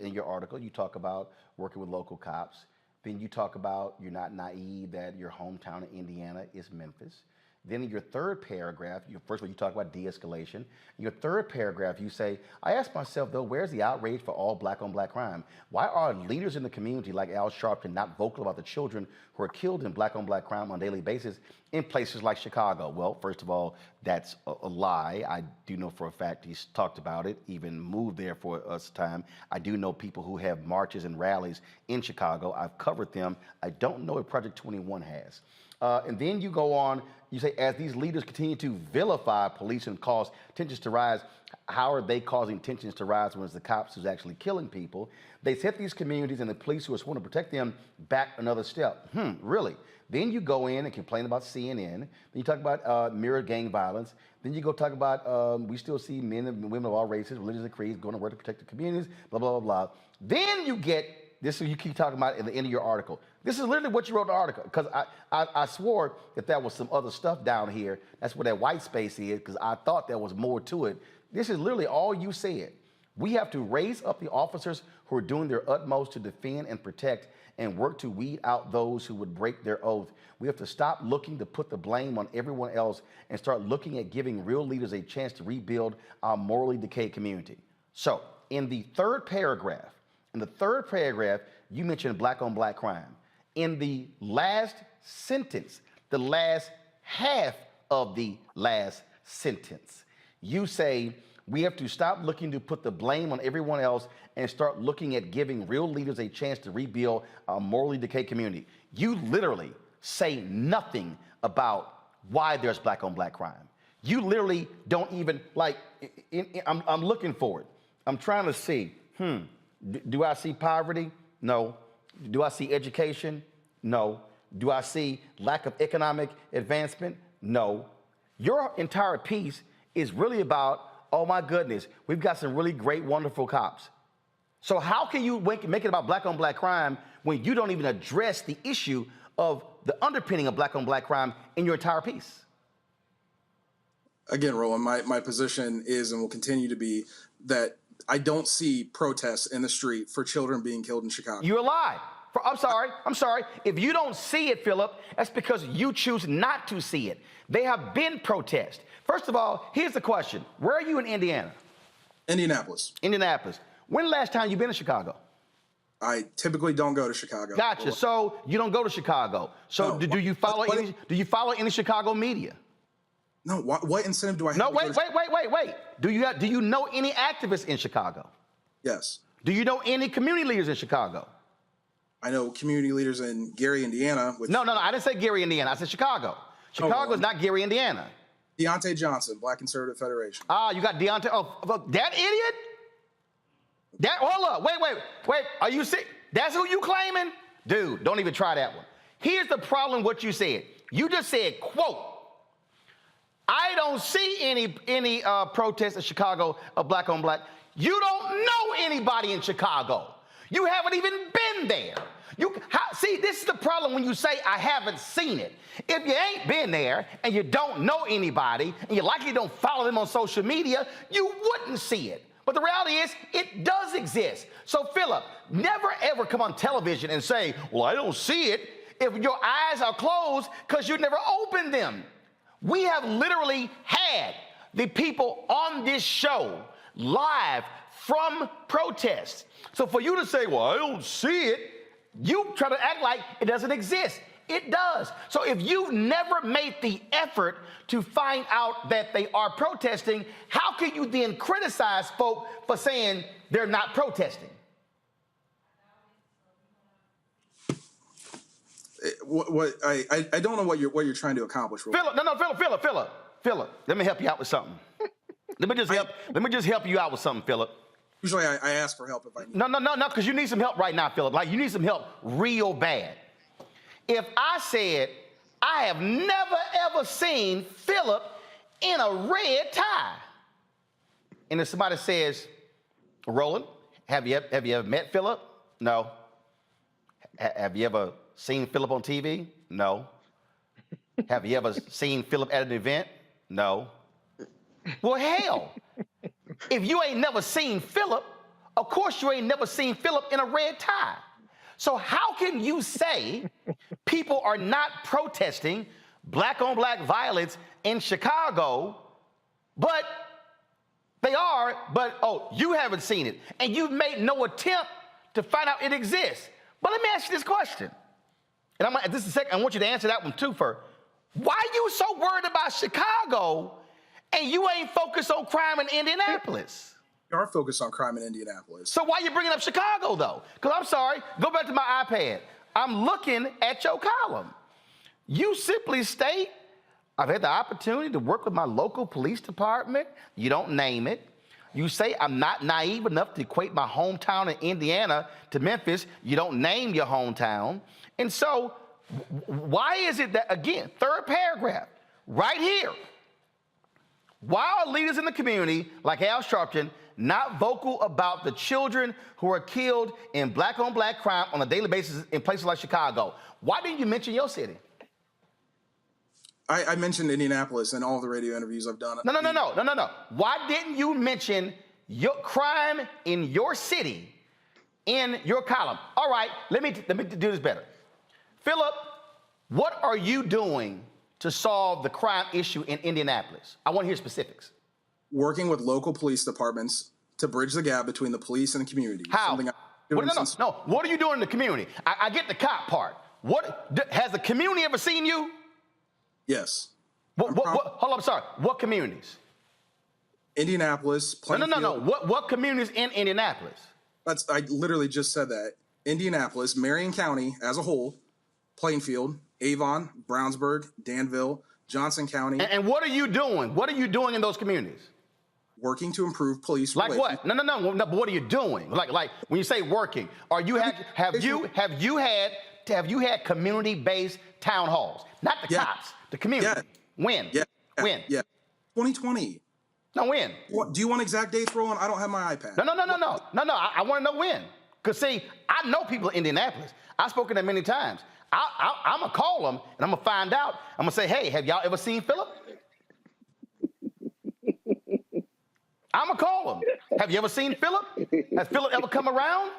Speaker 1: in your article, you talk about working with local cops. Then you talk about you're not naive that your hometown in Indiana is Memphis. Then in your third paragraph, first of all, you talk about de-escalation. In your third paragraph, you say, I ask myself, though, where's the outrage for all Black-on-Black crime? Why are leaders in the community like Al Sharpton not vocal about the children who are killed in Black-on-Black crime on a daily basis in places like Chicago? Well, first of all, that's a lie. I do know for a fact he's talked about it, even moved there for us time. I do know people who have marches and rallies in Chicago. I've covered them. I don't know if Project 21 has. And then you go on, you say, as these leaders continue to vilify police and cause tensions to rise, how are they causing tensions to rise when it's the cops who's actually killing people? They set these communities and the police who are sworn to protect them back another step. Really? Then you go in and complain about CNN. Then you talk about mirror gang violence. Then you go talk about we still see men and women of all races, religions, and creeds going to work to protect the communities, blah, blah, blah, blah. Then you get this, you keep talking about at the end of your article. This is literally what you wrote in the article, because I swore that there was some other stuff down here. That's where that white space is, because I thought there was more to it. This is literally all you said. We have to raise up the officers who are doing their utmost to defend and protect and work to weed out those who would break their oath. We have to stop looking to put the blame on everyone else and start looking at giving real leaders a chance to rebuild our morally decayed community. So in the third paragraph, you mentioned Black-on-Black crime. In the last sentence, the last half of the last sentence, you say, we have to stop looking to put the blame on everyone else and start looking at giving real leaders a chance to rebuild our morally decayed community. You literally say nothing about why there's Black-on-Black crime. You literally don't even, I'm looking for it. I'm trying to see, do I see poverty? No. Do I see education? No. Do I see lack of economic advancement? No. Your entire piece is really about, oh my goodness, we've got some really great, wonderful cops. So how can you make it about Black-on-Black crime when you don't even address the issue of the underpinning of Black-on-Black crime in your entire piece?
Speaker 26: Again, Roland, my position is and will continue to be that I don't see protests in the street for children being killed in Chicago.
Speaker 1: You're a lie. I'm sorry. If you don't see it, Philip, that's because you choose not to see it. They have been protests. First of all, here's the question. Where are you in Indiana?
Speaker 26: Indianapolis.
Speaker 1: When the last time you been to Chicago?
Speaker 26: I typically don't go to Chicago.
Speaker 1: Gotcha. So you don't go to Chicago. So no, do you follow any Chicago media?
Speaker 26: No. What incentive do I have?
Speaker 1: No, wait. Do you know any activists in Chicago?
Speaker 26: Yes.
Speaker 1: Do you know any community leaders in Chicago?
Speaker 26: I know community leaders in Gary, Indiana.
Speaker 1: No. I didn't say Gary, Indiana. I said Chicago. Chicago is not Gary, Indiana.
Speaker 26: Deontay Johnson, Black Conservative Federation.
Speaker 1: You got Deontay. Oh, that idiot? Hold up. Wait. Are you sick? That's who you claiming? Dude, don't even try that one. Here's the problem with what you said. You just said, quote, I don't see any protests in Chicago of Black-on-Black. You don't know anybody in Chicago. You haven't even been there. See, this is the problem when you say, I haven't seen it. If you ain't been there and you don't know anybody and you likely don't follow them on social media, you wouldn't see it. But the reality is, it does exist. So, Philip, never ever come on television and say, well, I don't see it, if your eyes are closed because you never opened them. We have literally had the people on this show live from protests. So for you to say, well, I don't see it, you try to act like it doesn't exist. It does. So if you've never made the effort to find out that they are protesting, how can you then criticize folk for saying they're not protesting?
Speaker 26: I don't know what you're trying to accomplish.
Speaker 1: Philip, let me help you out with something. Let me just help you out with something, Philip.
Speaker 26: Usually I ask for help if I need.
Speaker 1: No, because you need some help right now, Philip. Like, you need some help real bad. If I said, I have never, ever seen Philip in a red tie, and if somebody says, Roland, have you ever met Philip? No. Have you ever seen Philip on TV? No. Have you ever seen Philip at an event? No. Well, hell, if you ain't never seen Philip, of course you ain't never seen Philip in a red tie. So how can you say people are not protesting black-on-black violence in Chicago, but they are, but, oh, you haven't seen it, and you've made no attempt to find out it exists. But let me ask you this question, and this is the second, I want you to answer that one too first. Why are you so worried about Chicago and you ain't focused on crime in Indianapolis?
Speaker 26: We are focused on crime in Indianapolis.
Speaker 1: So why are you bringing up Chicago, though? Because I'm sorry, go back to my iPad. I'm looking at your column. You simply state, I've had the opportunity to work with my local police department. You don't name it. You say, I'm not naive enough to equate my hometown in Indiana to Memphis. You don't name your hometown. And so why is it that, again, third paragraph, right here, why are leaders in the community, like Al Sharpton, not vocal about the children who are killed in black-on-black crime on a daily basis in places like Chicago? Why didn't you mention your city?
Speaker 26: I mentioned Indianapolis in all the radio interviews I've done.
Speaker 1: No. Why didn't you mention your crime in your city in your column? All right, let me do this better. Philip, what are you doing to solve the crime issue in Indianapolis? I want to hear specifics.
Speaker 26: Working with local police departments to bridge the gap between the police and the community.
Speaker 1: How? No. What are you doing in the community? I get the cop part. Has the community ever seen you?
Speaker 26: Yes.
Speaker 1: Hold on, I'm sorry. What communities?
Speaker 26: Indianapolis, Plainfield.
Speaker 1: No. What communities in Indianapolis?
Speaker 26: I literally just said that. Indianapolis, Marion County as a whole, Plainfield, Avon, Brownsburg, Danville, Johnson County.
Speaker 1: And what are you doing? What are you doing in those communities?
Speaker 26: Working to improve police
Speaker 1: like
Speaker 26: relations.
Speaker 1: What? No. But what are you doing? Like when you say working, have you had community-based town halls? Not the cops, the community.
Speaker 26: Yeah.
Speaker 1: When? When?
Speaker 26: 2020.
Speaker 1: No, when?
Speaker 26: Do you want exact dates, Roland? I don't have my iPad.
Speaker 1: No. I want to know when. Because, see, I know people in Indianapolis. I've spoken to them many times. I'm going to call them, and I'm going to find out. I'm going to say, hey, have y'all ever seen Philip? I'm going to call them. Have you ever seen Philip? Has Philip ever come around?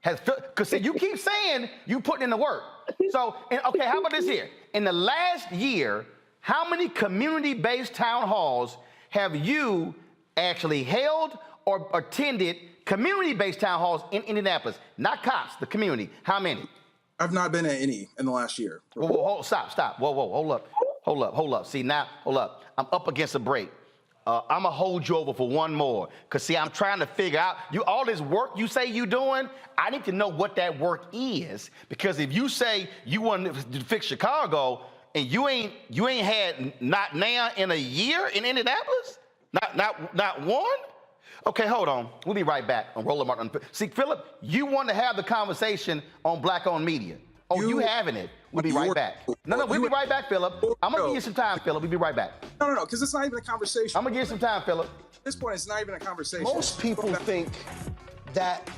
Speaker 1: Because, see, you keep saying you putting in the work. So, okay, how about this here? In the last year, how many community-based town halls have you actually held or attended community-based town halls in Indianapolis? Not cops, the community. How many?
Speaker 26: I've not been at any in the last year.
Speaker 1: Whoa, stop. Whoa, hold up. See, now, hold up. I'm up against a break. I'm going to hold you over for one more. Because, see, I'm trying to figure out, all this work you say you doing, I need to know what that work is. Because if you say you want to fix Chicago and you ain't had not now in a year in Indianapolis? Not one? Okay, hold on. We'll be right back on Roland Martin. See, Philip, you want to have the conversation on black-owned media. Oh, you having it. We'll be right back. No, we'll be right back, Philip. I'm going to give you some time, Philip. We'll be right back.
Speaker 26: No, because it's not even a conversation.
Speaker 1: I'm going to give you some time, Philip.
Speaker 26: At this point, it's not even a conversation.
Speaker 4: Most people think that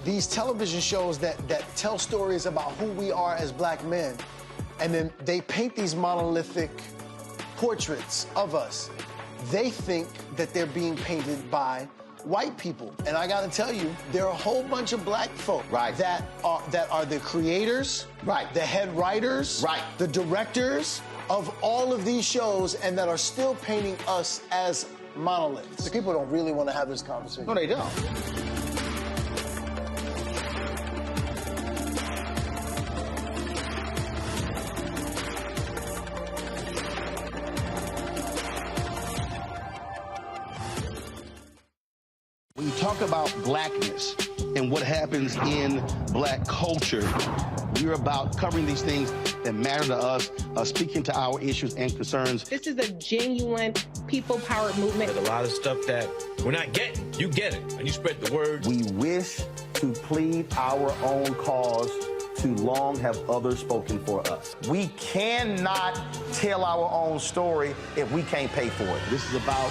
Speaker 4: these television shows that tell stories about who we are as black men, and then they paint these monolithic portraits of us. They think that they're being painted by white people. And I gotta tell you, there are a whole bunch of black folk that are the creators, the head writers, the directors of all of these shows, and that are still painting us as monoliths. The people don't really want to have this conversation.
Speaker 1: No, they don't. When you talk about blackness and what happens in black culture, we're about covering these things that matter to us, speaking to our issues and concerns.
Speaker 8: This is a genuine people-powered movement.
Speaker 6: There's a lot of stuff that we're not getting. You get it, and you spread the word.
Speaker 1: We wish to plead our own cause. Too long have others spoken for us. We cannot tell our own story if we can't pay for it. This is about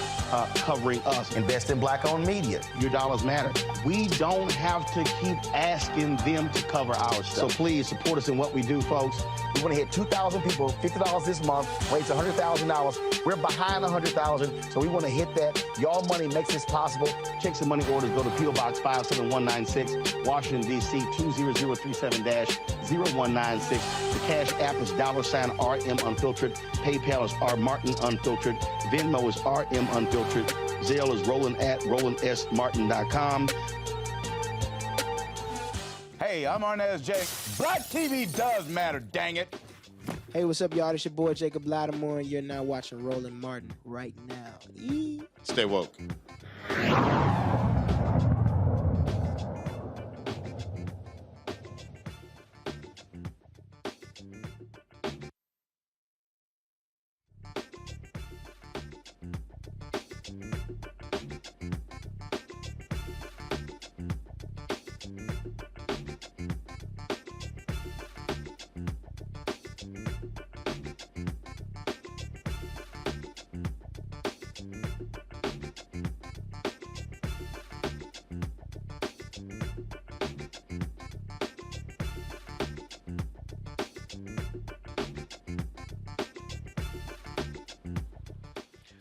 Speaker 1: covering us. Invest in black-owned media. Your dollars matter. We don't have to keep asking them to cover our stuff. So please support us in what we do, folks. We want to hit 2,000 people, $50 this month, raise $100,000. We're behind 100,000, so we want to hit that. Y'all money makes this possible. Checks and money orders go to P.O. Box 57196, Washington, D.C. 20037-0196. The Cash App is $RM Unfiltered. PayPal is R Martin Unfiltered. Venmo is RM Unfiltered. Zelle is Roland at RolandSMartin.com.
Speaker 7: Hey, I'm Arnaz Jake. Black TV does matter, dang it.
Speaker 10: Hey, what's up, y'all? It's your boy Jacob Lattimore, and you're now watching Roland Martin right now.
Speaker 5: Stay woke.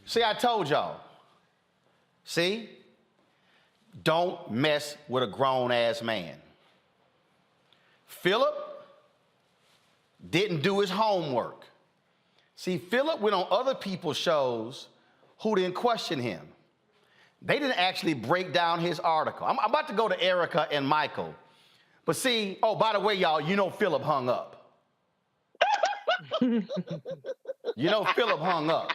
Speaker 1: See, I told y'all. See? Don't mess with a grown-ass man. Philip didn't do his homework. See, Philip went on other people's shows who didn't question him. They didn't actually break down his article. I'm about to go to Erica and Michael. But see, oh, by the way, y'all, you know Philip hung up. You know Philip hung up.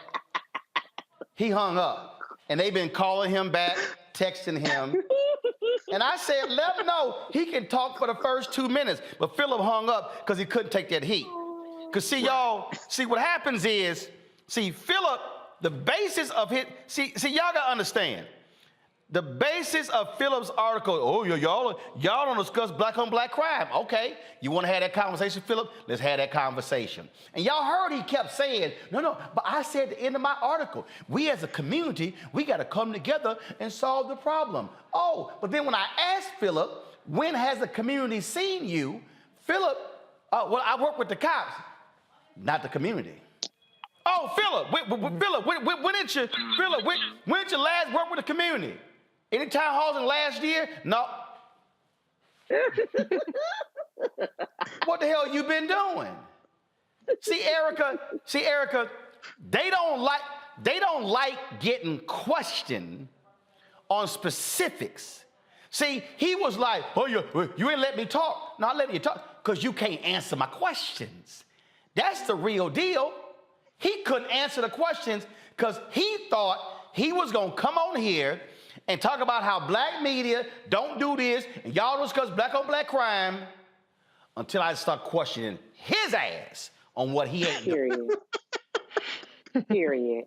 Speaker 1: He hung up, and they've been calling him back, texting him. And I said, let him know he can talk for the first 2 minutes. But Philip hung up because he couldn't take that heat. Because see, y'all, see what happens is, see, Philip, the basis of his, see, y'all got to understand. The basis of Philip's article, oh, y'all don't discuss black on black crime. Okay, you want to have that conversation, Philip? Let's have that conversation. And y'all heard he kept saying, no, but I said at the end of my article, we as a community, we got to come together and solve the problem. Oh, but then when I asked Philip, when has the community seen you? Philip, well, I work with the cops, not the community. Oh, Philip, when did you last work with the community? Any town halls in the last year? No. What the hell you been doing? See, Erica, they don't like getting questioned on specifics. See, he was like, oh, you ain't let me talk. No, I let you talk because you can't answer my questions. That's the real deal. He couldn't answer the questions because he thought he was going to come on here and talk about how black media don't do this, and y'all don't discuss black on black crime, until I start questioning his ass on what he ain't doing.
Speaker 15: Period.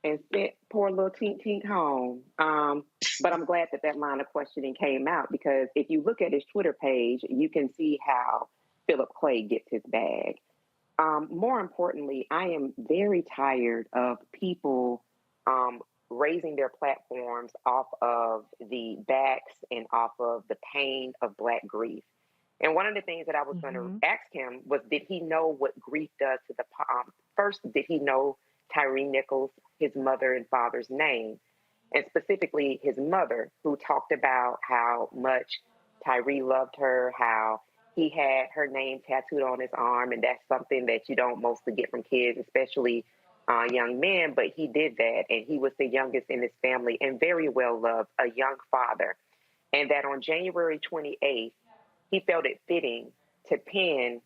Speaker 15: And sent poor little Tink Tink home. But I'm glad that line of questioning came out, because if you look at his Twitter page, you can see how Philip Clay gets his bag. More importantly, I am very tired of people raising their platforms off of the backs and off of the pain of Black grief. And one of the things that I was going to ask him was, did he know what grief does to the first, did he know Tyree Nichols, his mother and father's name? and specifically his mother, who talked about how much Tyree loved her, how he had her name tattooed on his arm, and that's something that you don't mostly get from kids, especially young men, but he did that, and he was the youngest in his family and very well loved, a young father. And that on January 28th, he felt it fitting to pen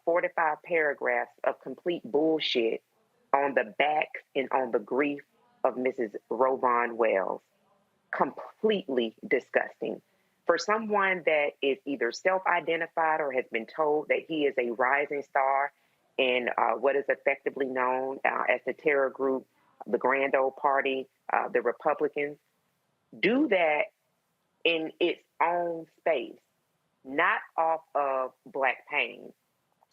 Speaker 15: 4 to 5 paragraphs of complete bullshit on the back and on the grief of Mrs. Rovon Wells. Completely disgusting. For someone that is either self-identified or has been told that he is a rising star in what is effectively known as the terror group, the Grand Old Party, the Republicans, do that in its own space, not off of Black pain.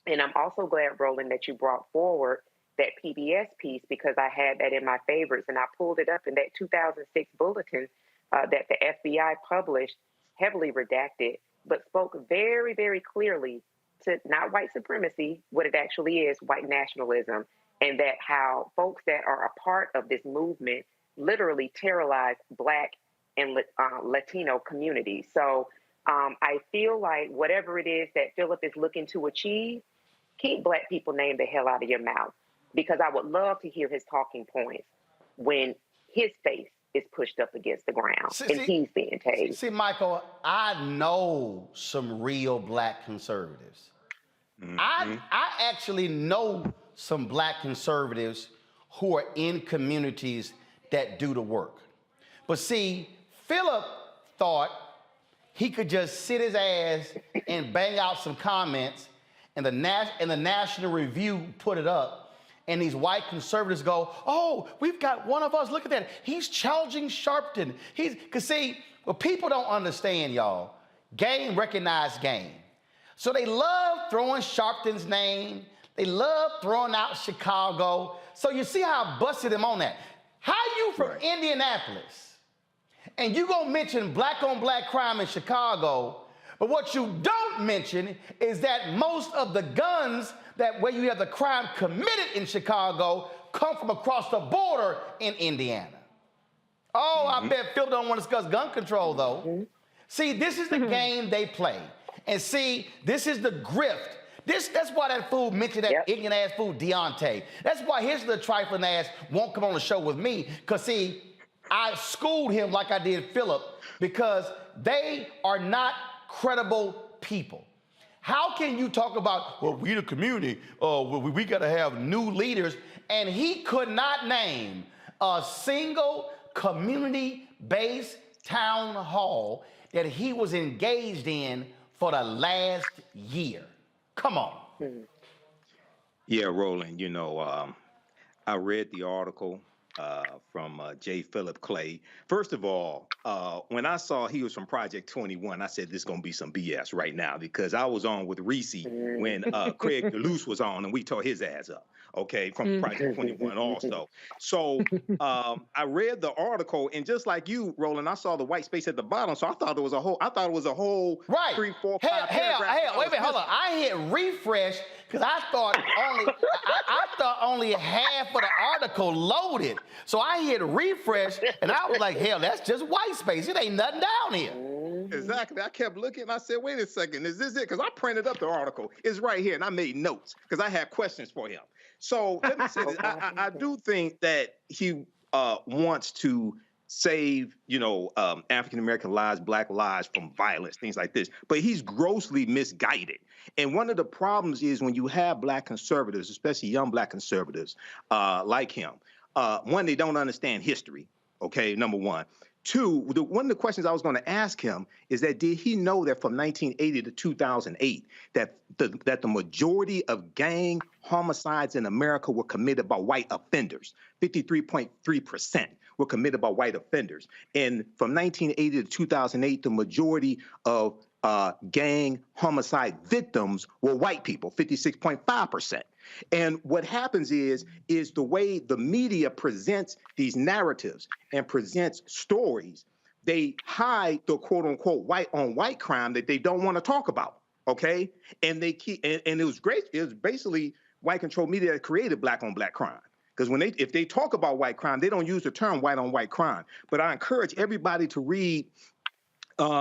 Speaker 15: And I'm also glad, Roland, that you brought forward that PBS piece, because I had that in my favorites, and I pulled it up in that 2006 bulletin that the FBI published, heavily redacted, but spoke very, very clearly to not white supremacy, what it actually is, white nationalism, and that how folks that are a part of this movement literally terrorize Black and Latino communities. So I feel like whatever it is that Philip is looking to achieve, keep Black people name the hell out of your mouth, because I would love to hear his talking points when his face is pushed up against the ground and he's being tased.
Speaker 1: See, Michael, I know some real Black conservatives. I actually know some Black conservatives who are in communities that do the work. But see, Philip thought he could just sit his ass and bang out some comments, and the National Review put it up, and these white conservatives go, oh, we've got one of us, look at that. He's challenging Sharpton. Because see, what people don't understand, y'all, game recognized game. So they love throwing Sharpton's name. They love throwing out Chicago. So you see how I busted him on that. How you from Indianapolis, and you gonna mention black on black crime in Chicago, but what you don't mention is that most of the guns that where you have the crime committed in Chicago come from across the border in Indiana. Oh, I bet Phil don't want to discuss gun control though. See, this is the game they play. And see, this is the grift. That's why that fool mentioned that ignorant ass fool Deontay. That's why his little trifling ass won't come on the show with me. Because see, I schooled him like I did Philip, because they are not credible people. How can you talk about, well, we the community, we got to have new leaders, and he could not name a single community-based town hall that he was engaged in for the last year? Come on.
Speaker 9: Yeah, Roland, you know, I read the article from J. Philip Clay. First of all, when I saw he was from Project 21, I said, this is going to be some BS right now, because I was on with Reese when Craig DeLuce was on, and we tore his ass up. Okay, from Project 21 also. So I read the article, and just like you, Roland, I saw the white space at the bottom. So I thought it was a whole,
Speaker 1: right.
Speaker 9: 3, 4, 5
Speaker 1: hell, wait a minute, hold on. I hit refresh because I thought only half of the article loaded. So I hit refresh, and I was like, hell, that's just white space. It ain't nothing down here.
Speaker 9: Exactly. I kept looking, and I said, wait a second, is this it? Because I printed up the article. It's right here, and I made notes because I had questions for him. So let me say this. I do think that he wants to save, you know, African-American lives, Black lives from violence, things like this. But he's grossly misguided. And one of the problems is when you have Black conservatives, especially young Black conservatives like him, one, they don't understand history, okay, number one. Two, one of the questions I was going to ask him is that did he know that from 1980 to 2008 that the majority of gang homicides in America were committed by white offenders? 53.3% were committed by white offenders. And from 1980 to 2008, the majority of gang homicide victims were white people, 56.5%. And what happens is the way the media presents these narratives and presents stories, they hide the quote unquote white on white crime that they don't want to talk about. Okay. And they keep, and it was great. It was basically white controlled media that created black on black crime. Because if they talk about white crime, they don't use the term white on white crime. But I encourage everybody to read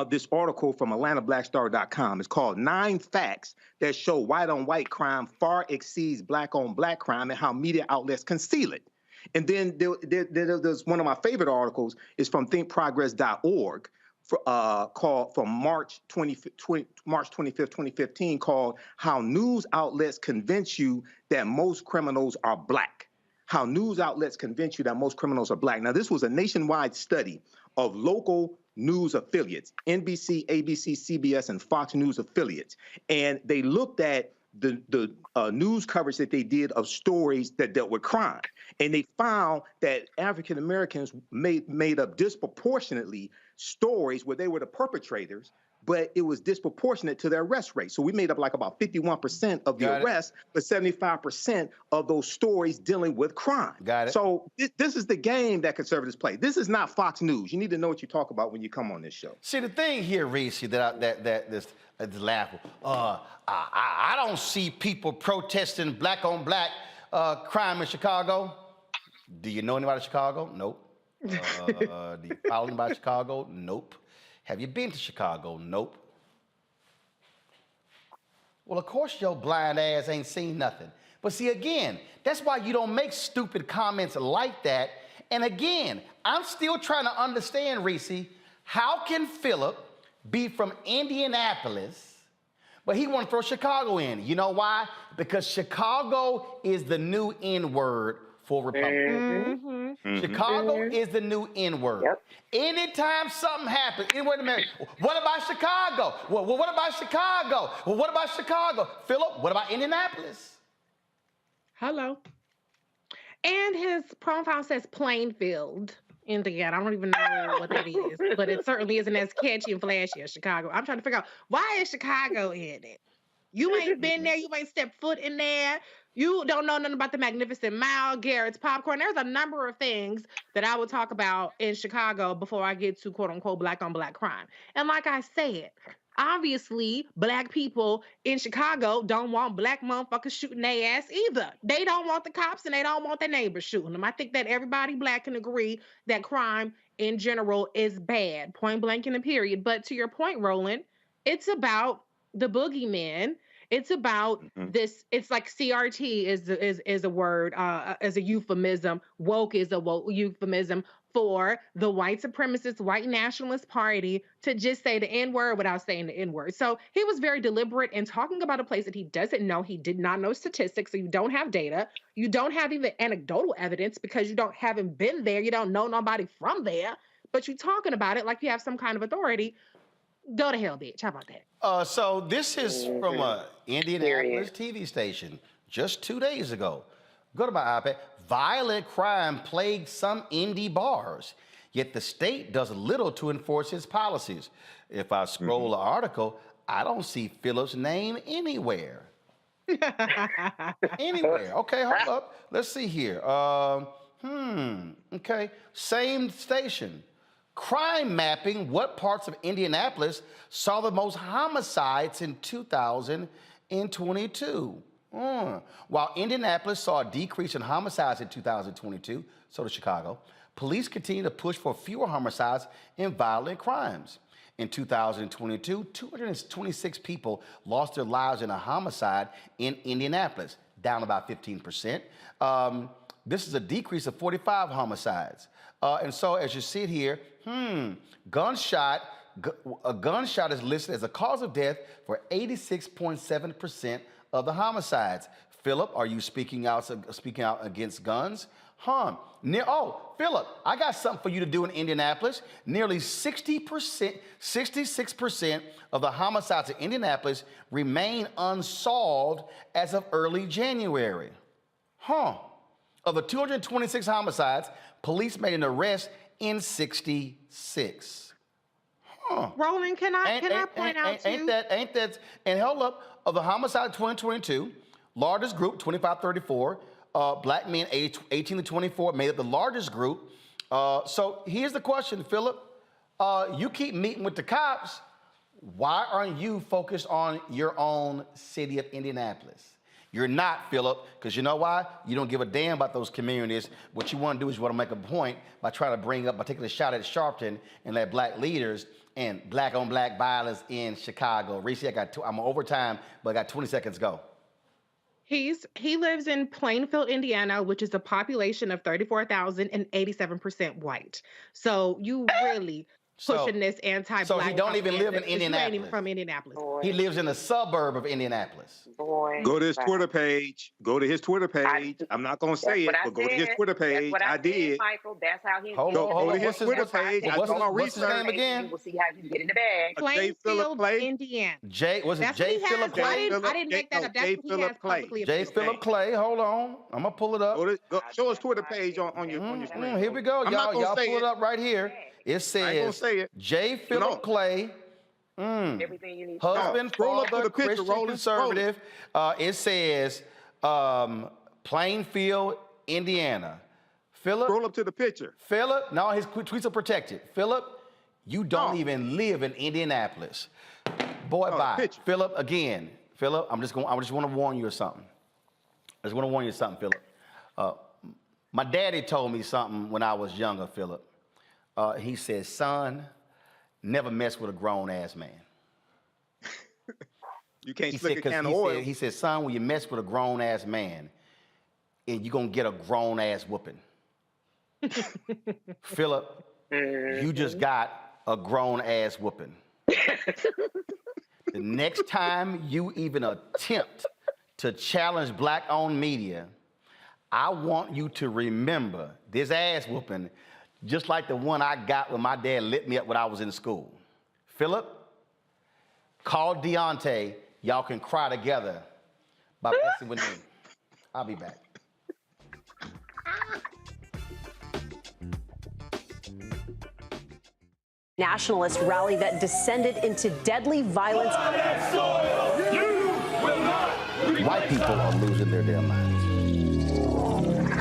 Speaker 9: this article from AtlantaBlackStar.com. It's called 9 Facts That Show White on White Crime Far Exceeds Black on Black Crime and How Media Outlets Conceal It. And then there's one of my favorite articles is from thinkprogress.org called from March 25th, 2015, called How News Outlets Convince You That Most Criminals Are Black. How news outlets convince you that most criminals are black. Now, this was a nationwide study of local news affiliates, NBC, ABC, CBS, and Fox News affiliates. And they looked at the news coverage that they did of stories that dealt with crime. And they found that African Americans made up disproportionately stories where they were the perpetrators, but it was disproportionate to their arrest rate. So we made up like about 51% of the arrests, but 75% of those stories dealing with crime.
Speaker 1: Got it.
Speaker 9: So this is the game that conservatives play. This is not Fox News. You need to know what you talk about when you come on this show.
Speaker 1: See, the thing here, Reese, this laughable. I don't see people protesting black on black crime in Chicago. Do you know anybody in Chicago? Nope. Do you follow anybody in Chicago? Nope. Have you been to Chicago? Nope. Well, of course your blind ass ain't seen nothing. But see, again, that's why you don't make stupid comments like that. And again, I'm still trying to understand, Reese, how can Philip be from Indianapolis, but he want to throw Chicago in? You know why? Because Chicago is the new N-word for Republicans. Chicago is the new N-word. Yep. Anytime something happens, wait a minute, what about Chicago? Well, what about Chicago? Well, what about Chicago? Philip, what about Indianapolis?
Speaker 8: Hello. And his profile says Plainfield, Indiana. I don't even know what that is, but it certainly isn't as catchy and flashy as Chicago. I'm trying to figure out, why is Chicago in it? You ain't been there. You ain't stepped foot in there. You don't know nothing about the Magnificent Mile, Garrett's Popcorn. There's a number of things that I would talk about in Chicago before I get to quote unquote black on black crime. And like I said, obviously black people in Chicago don't want black motherfuckers shooting their ass either. They don't want the cops and they don't want their neighbors shooting them. I think that everybody black can agree that crime in general is bad, point blank in a period. But to your point, Roland, it's about the boogeyman. It's about this. It's like CRT is a word, as a euphemism. Woke is a euphemism for the white supremacist, white nationalist party to just say the N-word without saying the N-word. So he was very deliberate in talking about a place that he doesn't know. He did not know statistics, so you don't have data. You don't have even anecdotal evidence because you haven't been there. You don't know nobody from there, but you're talking about it like you have some kind of authority. Go to hell, bitch. How about that?
Speaker 1: So this is from an Indianapolis TV station just 2 days ago. Go to my iPad. Violent crime plagues some indie bars, yet the state does little to enforce its policies. If I scroll the article, I don't see Philip's name anywhere. Anywhere. Okay, hold up. Let's see here. Okay. Same station. Crime mapping, what parts of Indianapolis saw the most homicides in 2022? While Indianapolis saw a decrease in homicides in 2022, so did Chicago, police continue to push for fewer homicides and violent crimes. In 2022, 226 people lost their lives in a homicide in Indianapolis, down about 15%. This is a decrease of 45 homicides. And so as you see it here, a gunshot is listed as a cause of death for 86.7% of the homicides. Philip, are you speaking out against guns? Philip, I got something for you to do in Indianapolis. Nearly 66% of the homicides in Indianapolis remain unsolved as of early January. Of the 226 homicides, police made an arrest in 66.
Speaker 8: Roland, can I point out too?
Speaker 1: Ain't that, and hold up, of the homicide 2022, largest group, 25-34, black men aged 18 to 24 made up the largest group. So here's the question, Philip. You keep meeting with the cops. Why aren't you focused on your own city of Indianapolis? You're not, Philip, because you know why? You don't give a damn about those communities. What you want to do is you want to make a point by trying to bring up, by taking a shot at Sharpton and at black leaders and black-on-black violence in Chicago. Reese, I'm over time, but I got 20 seconds to go.
Speaker 8: He lives in Plainfield, Indiana, which is a population of 34,000 and 87% white. So you really pushing this anti-black.
Speaker 1: So he don't even live in Indianapolis.
Speaker 8: He ain't even from Indianapolis.
Speaker 1: He lives in a suburb of Indianapolis.
Speaker 9: Go to his Twitter page. Go to his Twitter page. I'm not going to say it, but go to his Twitter page. I did.
Speaker 15: Michael, that's how he
Speaker 9: Go to his Twitter page.
Speaker 1: What's his name again?
Speaker 15: We'll see how he get in the bag.
Speaker 8: Plainfield, Indiana.
Speaker 1: Was it J. Philip Clay?
Speaker 8: I didn't make that up. That's what he has publicly.
Speaker 1: J. Philip Clay. Hold on. I'm going to pull it up.
Speaker 9: Show his Twitter page on your screen.
Speaker 1: Here we go. Y'all pull it up right here. It says J. Philip Clay,
Speaker 15: everything you need.
Speaker 1: husband, father, Christian conservative. It says Plainfield, Indiana. Philip,
Speaker 9: scroll up to the picture.
Speaker 1: Philip, no, his tweets are protected. Philip, you don't even live in Indianapolis. Boy, bye. Philip, again. Philip, I just want to warn you of something. I just want to warn you of something, Philip. My daddy told me something when I was younger, Philip. He said, son, never mess with a grown-ass man.
Speaker 9: You can't slick a can of oil.
Speaker 1: He said, son, when you mess with a grown-ass man, and you're going to get a grown-ass whooping. Philip, you just got a grown-ass whooping. The next time you even attempt to challenge black-owned media, I want you to remember this ass whooping just like the one I got when my dad lit me up when I was in school. Philip, call Deontay. Y'all can cry together by messing with me. I'll be back.
Speaker 11: Nationalist rally that descended into deadly violence.
Speaker 1: White people are losing their damn minds.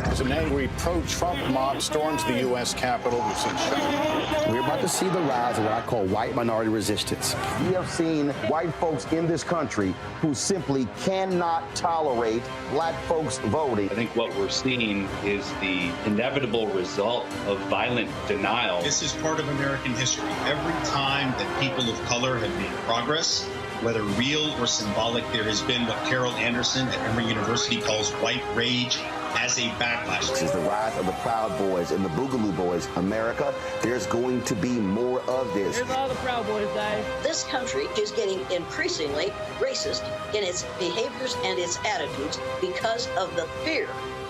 Speaker 19: As an angry pro-Trump mob storms the U.S. Capitol, we've seen shooting.
Speaker 1: We're about to see the rise of what I call white minority resistance. We have seen white folks in this country who simply cannot tolerate black folks voting.
Speaker 20: I think what we're seeing is the inevitable result of violent denial.
Speaker 21: This is part of American history. Every time that people of color have made progress, whether real or symbolic, there has been what Carol Anderson at Emory University calls white rage as a backlash.
Speaker 1: This is the rise of the Proud Boys and the Boogaloo Boys. America, there's going to be more of this.
Speaker 14: Here's all the Proud Boys, guys.
Speaker 23: This country is getting increasingly racist in its behaviors and its attitudes because of the fear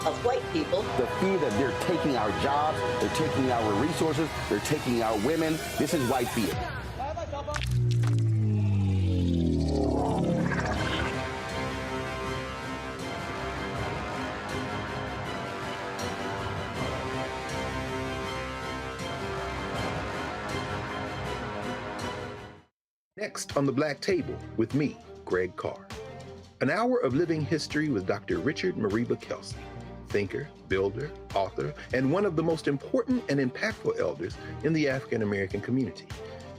Speaker 23: of white people.
Speaker 1: The fear that they're taking our jobs, they're taking our resources, they're taking our women. This is white fear.
Speaker 16: Next on the Black Table with me, Greg Carr. An hour of living history with Dr. Richard Mariba Kelsey, thinker, builder, author, and one of the most important and impactful elders in the African American community.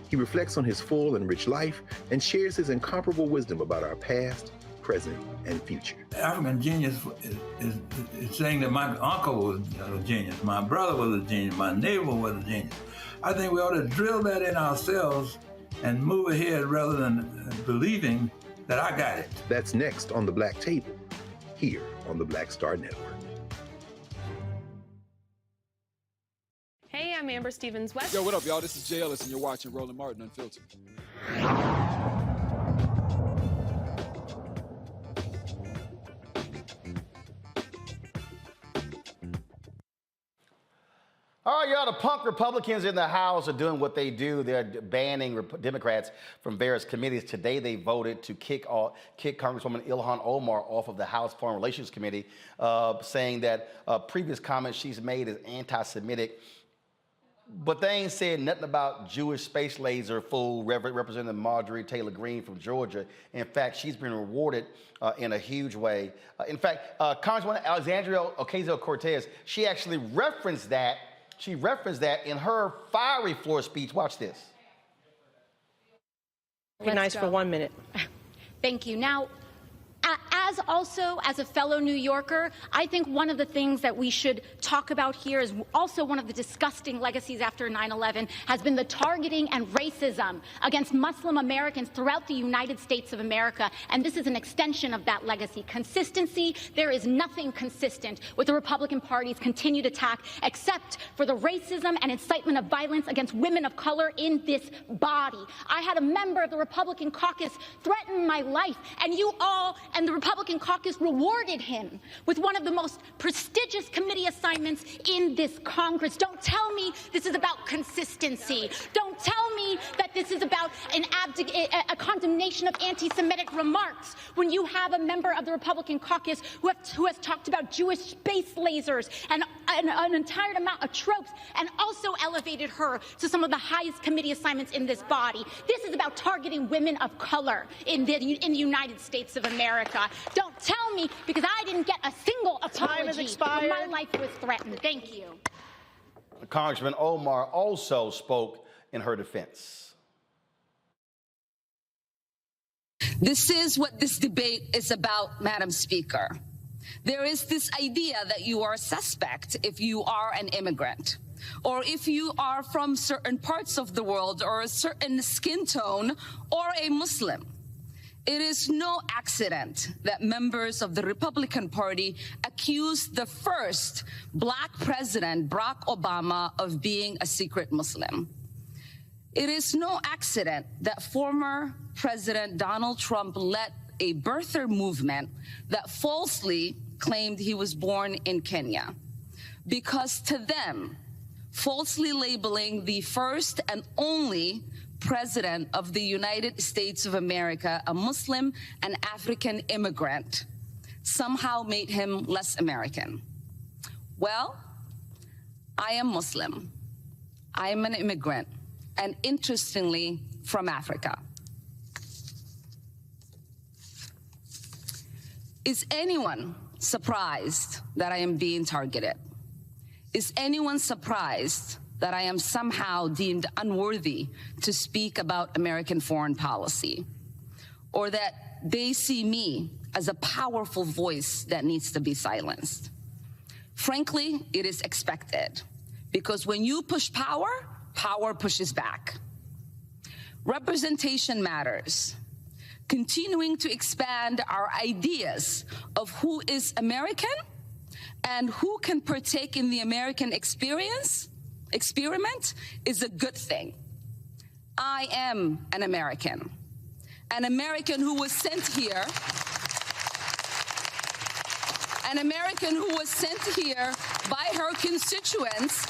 Speaker 16: He reflects on his full and rich life and shares his incomparable wisdom about our past, present, and future.
Speaker 17: African genius is saying that my uncle was a genius, my brother was a genius, my neighbor was a genius. I think we ought to drill that in ourselves and move ahead rather than believing that I got it.
Speaker 16: That's next on the Black Table, here on the Black Star Network.
Speaker 18: Hey, I'm Amber Stevens-West.
Speaker 22: Yo, what up, y'all? This is Jay Ellis, and you're watching Roland Martin Unfiltered.
Speaker 1: All right, y'all, the punk Republicans in the House are doing what they do. They're banning Democrats from various committees. Today, they voted to kick Congresswoman Ilhan Omar off of the House Foreign Relations Committee, saying that previous comments she's made is anti-Semitic. But they ain't said nothing about Jewish space laser fool Representative Marjorie Taylor Greene from Georgia. In fact, she's been rewarded in a huge way. In fact, Congresswoman Alexandria Ocasio-Cortez, she actually referenced that. She referenced that in her fiery floor speech. Watch this.
Speaker 24: Be nice for 1 minute.
Speaker 27: Thank you. Now,
Speaker 2: As a fellow New Yorker, I think one of the things that we should talk about here is also one of the disgusting legacies after 9/11 has been the targeting and racism against Muslim Americans throughout the United States of America. And this is an extension of that legacy. Consistency, there is nothing consistent with the Republican Party's continued attack except for the racism and incitement of violence against women of color in this body. I had a member of the Republican caucus threaten my life, and you all and the Republican caucus rewarded him with one of the most prestigious committee assignments in this Congress. Don't tell me this is about consistency. Don't tell me that this is about a condemnation of anti-Semitic remarks when you have a member of the Republican caucus who has talked about Jewish space lasers and an entire amount of tropes, and also elevated her to some of the highest committee assignments in this body. This is about targeting women of color in the United States of America. Don't tell me, because I didn't get a single apology when my life was threatened. Thank you.
Speaker 1: Congressman Omar also spoke in her defense.
Speaker 3: This is what this debate is about, Madam Speaker. There is this idea that you are a suspect if you are an immigrant, or if you are from certain parts of the world, or a certain skin tone, or a Muslim. It is no accident that members of the Republican Party accused the first Black president, Barack Obama, of being a secret Muslim. It is no accident that former President Donald Trump led a birther movement that falsely claimed he was born in Kenya. Because to them, falsely labeling the first and only President of the United States of America a Muslim and African immigrant somehow made him less American. Well, I am Muslim. I am an immigrant, and interestingly, from Africa. Is anyone surprised that I am being targeted? Is anyone surprised that I am somehow deemed unworthy to speak about American foreign policy? Or that they see me as a powerful voice that needs to be silenced? Frankly, it is expected, because when you push power, power pushes back. Representation matters. Continuing to expand our ideas of who is American and who can partake in the American experiment is a good thing. I am an American who was sent here, by her constituents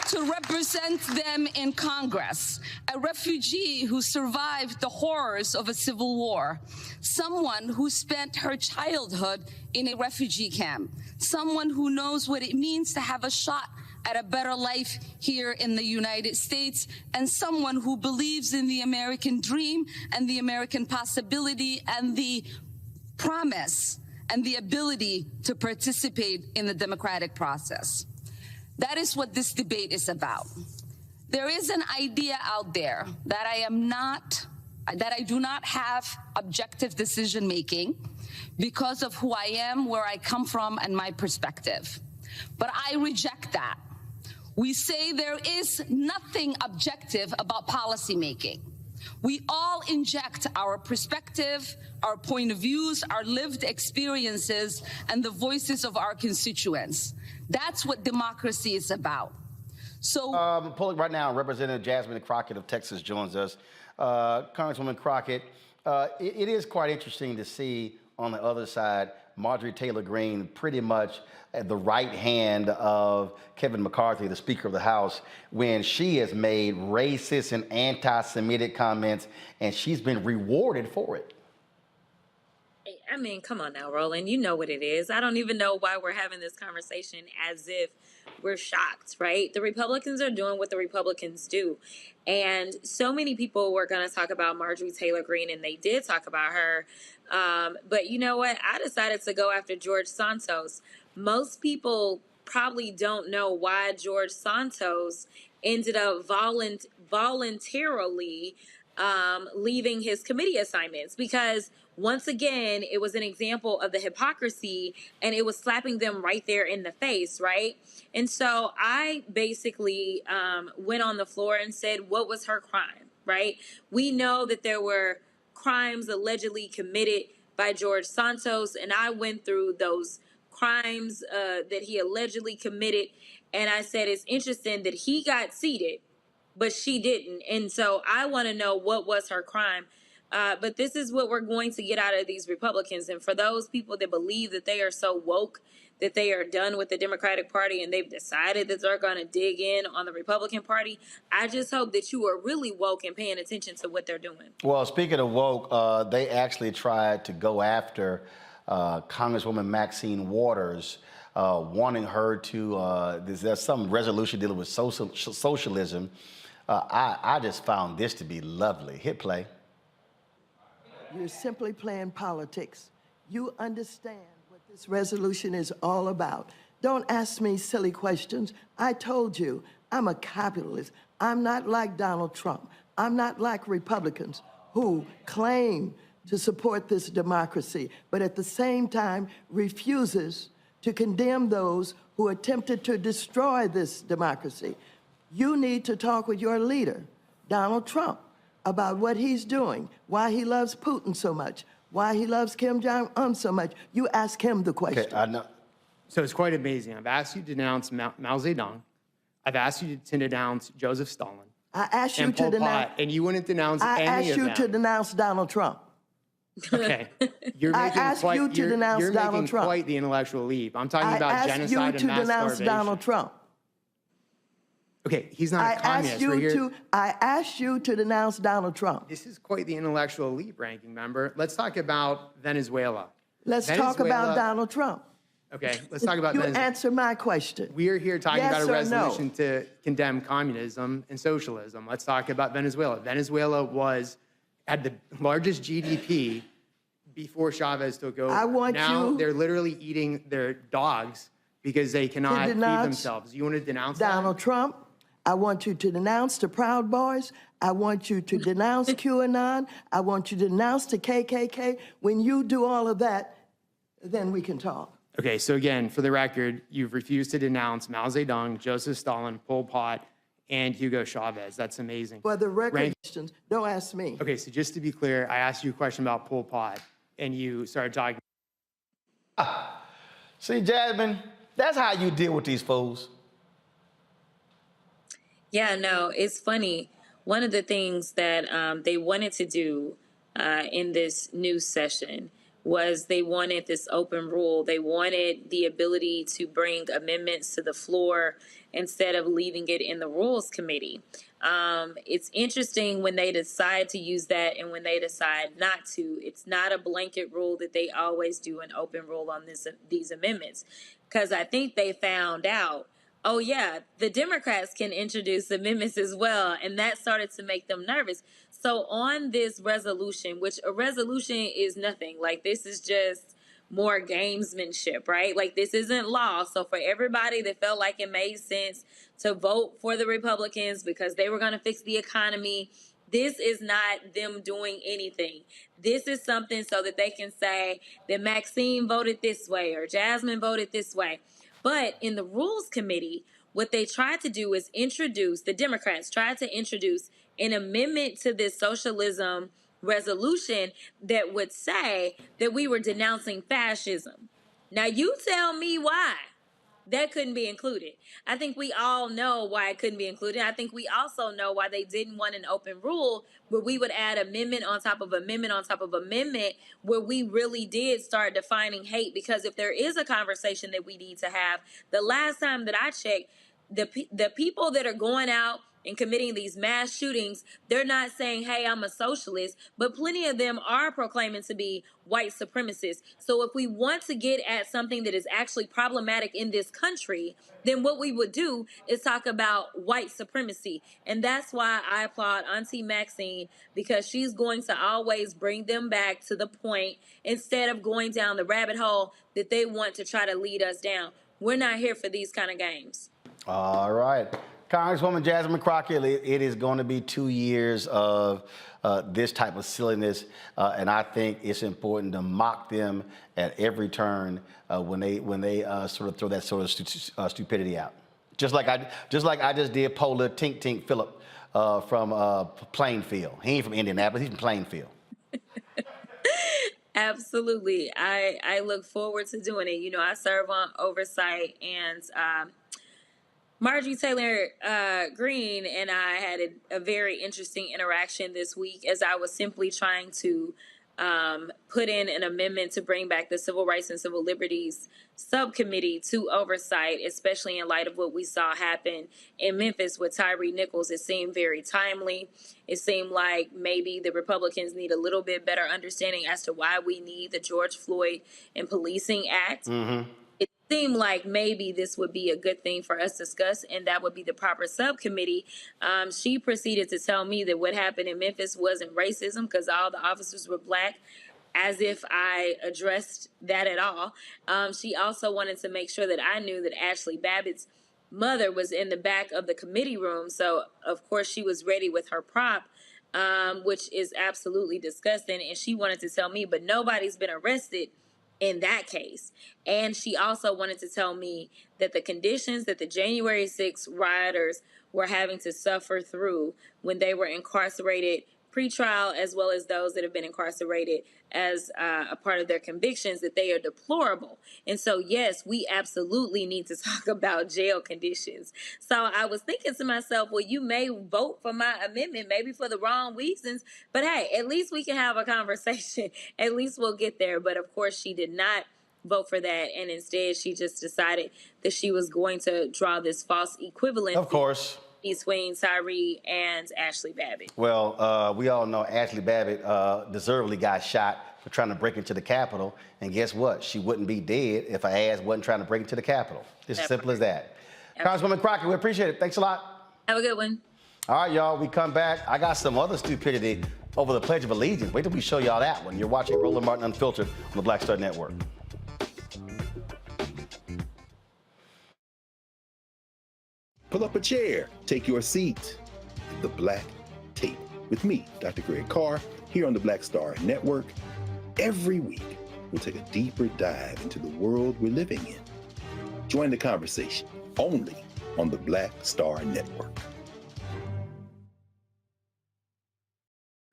Speaker 3: to represent them in Congress, a refugee who survived the horrors of a civil war, someone who spent her childhood in a refugee camp, someone who knows what it means to have a shot at a better life here in the United States, and someone who believes in the American dream and the American possibility and the promise and the ability to participate in the democratic process. That is what this debate is about. There is an idea out there that I do not have objective decision making because of who I am, where I come from, and my perspective. But I reject that. We say there is nothing objective about policymaking. We all inject our perspective, our point of views, our lived experiences, and the voices of our constituents. That's what democracy is about. So,
Speaker 1: pulling right now, Representative Jasmine Crockett of Texas joins us. Congresswoman Crockett, it is quite interesting to see on the other side Marjorie Taylor Greene pretty much at the right hand of Kevin McCarthy, the Speaker of the House, when she has made racist and anti-Semitic comments, and she's been rewarded for it.
Speaker 12: I mean, come on now, Roland. You know what it is. I don't even know why we're having this conversation as if we're shocked, right? The Republicans are doing what the Republicans do. And so many people were going to talk about Marjorie Taylor Greene, and they did talk about her. But you know what? I decided to go after George Santos. Most people probably don't know why George Santos ended up voluntarily leaving his committee assignments, because once again, it was an example of the hypocrisy, and it was slapping them right there in the face, right? And so I basically went on the floor and said, what was her crime, right? We know that there were crimes allegedly committed by George Santos, and I went through those crimes that he allegedly committed, and I said, it's interesting that he got seated, but she didn't. And so I want to know, what was her crime? But this is what we're going to get out of these Republicans. And for those people that believe that they are so woke, that they are done with the Democratic Party and they've decided that they're going to dig in on the Republican Party, I just hope that you are really woke and paying attention to what they're doing. Well,
Speaker 1: speaking of woke, they actually tried to go after Congresswoman Maxine Waters, wanting her to, there's some resolution dealing with socialism. I just found this to be lovely. Hit play.
Speaker 4: You're simply playing politics. You understand what this resolution is all about. Don't ask me silly questions. I told you, I'm a capitalist. I'm not like Donald Trump. I'm not like Republicans who claim to support this democracy, but at the same time refuses to condemn those who attempted to destroy this democracy. You need to talk with your leader, Donald Trump, about what he's doing, why he loves Putin so much, why he loves Kim Jong-un so much. You ask him the question.
Speaker 13: Okay, I know. So it's quite amazing. I've asked you to denounce Mao Zedong. I've asked you to denounce Joseph Stalin.
Speaker 4: I asked you to denounce,
Speaker 13: and you wouldn't denounce any of them.
Speaker 4: I asked you to denounce Donald Trump.
Speaker 13: Okay, you're making
Speaker 4: I asked you to denounce
Speaker 13: you're
Speaker 4: Donald
Speaker 13: making
Speaker 4: Trump.
Speaker 13: quite the intellectual leap. I'm talking about genocide and mass starvation.
Speaker 4: I asked you to denounce Donald Trump.
Speaker 13: Okay, he's not a communist.
Speaker 4: I asked you to denounce Donald Trump.
Speaker 13: This is quite the intellectual leap, ranking member. Let's talk about Venezuela.
Speaker 4: Let's talk about Donald Trump.
Speaker 13: Okay, let's talk about Venezuela.
Speaker 4: You answer my question.
Speaker 13: We are here talking about a resolution
Speaker 4: no?
Speaker 13: to condemn communism and socialism. Let's talk about Venezuela. Venezuela had the largest GDP before Chavez took over. Now they're literally eating their dogs because they cannot feed themselves. You want to denounce
Speaker 4: Donald Trump? I want you to denounce the Proud Boys. I want you to denounce QAnon. I want you to denounce the KKK. When you do all of that, then we can talk.
Speaker 13: Okay, so again, for the record, you've refused to denounce Mao Zedong, Joseph Stalin, Pol Pot, and Hugo Chavez. That's amazing.
Speaker 4: For the record, questions, don't ask me.
Speaker 13: Okay, so just to be clear, I asked you a question about Pol Pot, and you started talking.
Speaker 1: See, Jasmine, that's how you deal with these fools.
Speaker 12: Yeah, no, it's funny. One of the things that they wanted to do in this new session was they wanted this open rule. They wanted the ability to bring amendments to the floor instead of leaving it in the Rules Committee. It's interesting when they decide to use that and when they decide not to. It's not a blanket rule that they always do an open rule on these amendments, because I think they found out, oh yeah, the Democrats can introduce amendments as well, and that started to make them nervous. So on this resolution, which a resolution is nothing, like this is just more gamesmanship, right? Like this isn't law. So for everybody that felt like it made sense to vote for the Republicans because they were going to fix the economy, this is not them doing anything. This is something so that they can say that Maxine voted this way or Jasmine voted this way. But in the Rules Committee, what they tried to do is the Democrats tried to introduce an amendment to this socialism resolution that would say that we were denouncing fascism. Now, you tell me why that couldn't be included. I think we all know why it couldn't be included. I think we also know why they didn't want an open rule where we would add amendment on top of amendment on top of amendment, where we really did start defining hate. Because if there is a conversation that we need to have, the last time that I checked, the people that are going out and committing these mass shootings, they're not saying, hey, I'm a socialist, but plenty of them are proclaiming to be white supremacists. So if we want to get at something that is actually problematic in this country, then what we would do is talk about white supremacy. And that's why I applaud Auntie Maxine, because she's going to always bring them back to the point instead of going down the rabbit hole that they want to try to lead us down. We're not here for these kind of games.
Speaker 1: All right. Congresswoman Jasmine Crockett, it is going to be 2 years of this type of silliness, and I think it's important to mock them at every turn when they sort of throw that sort of stupidity out. Just like I just did Pola Tink Tink Phillip from Plainfield. He ain't from Indianapolis. He's from Plainfield.
Speaker 12: Absolutely. I look forward to doing it. You know, I serve on oversight, and Marjorie Taylor Greene and I had a very interesting interaction this week as I was simply trying to put in an amendment to bring back the Civil Rights and Civil Liberties subcommittee to oversight, especially in light of what we saw happen in Memphis with Tyree Nichols. It seemed very timely. It seemed like maybe the Republicans need a little bit better understanding as to why we need the George Floyd and Policing Act. Mm-hmm. It seemed like maybe this would be a good thing for us to discuss, and that would be the proper subcommittee. She proceeded to tell me that what happened in Memphis wasn't racism because all the officers were black, as if I addressed that at all. She also wanted to make sure that I knew that Ashley Babbitt's mother was in the back of the committee room. So, of course, she was ready with her prop, which is absolutely disgusting. And she wanted to tell me, but nobody's been arrested in that case. And she also wanted to tell me that the conditions that the January 6th rioters were having to suffer through when they were incarcerated pre-trial, as well as those that have been incarcerated as a part of their convictions, that they are deplorable. And so, yes, we absolutely need to talk about jail conditions. So I was thinking to myself, well, you may vote for my amendment, maybe for the wrong reasons, but hey, at least we can have a conversation. At least we'll get there. But of course, she did not vote for that. And instead, she just decided that she was going to draw this false equivalence.
Speaker 1: Of course.
Speaker 12: Between Tyree and Ashley Babbitt.
Speaker 1: Well, we all know Ashley Babbitt deservedly got shot for trying to break into the Capitol. And guess what? She wouldn't be dead if her ass wasn't trying to break into the Capitol. It's as simple as that. Congresswoman Crockett, we appreciate it. Thanks a lot.
Speaker 12: Have a good one.
Speaker 1: All right, y'all, we come back. I got some other stupidity over the Pledge of Allegiance. Wait till we show y'all that one. You're watching Roland Martin Unfiltered on the Black Star Network.
Speaker 16: Pull up a chair, take your seat at the Black Table with me, Dr. Greg Carr, here on the Black Star Network. Every week, we'll take a deeper dive into the world we're living in. Join the conversation only on the Black Star Network.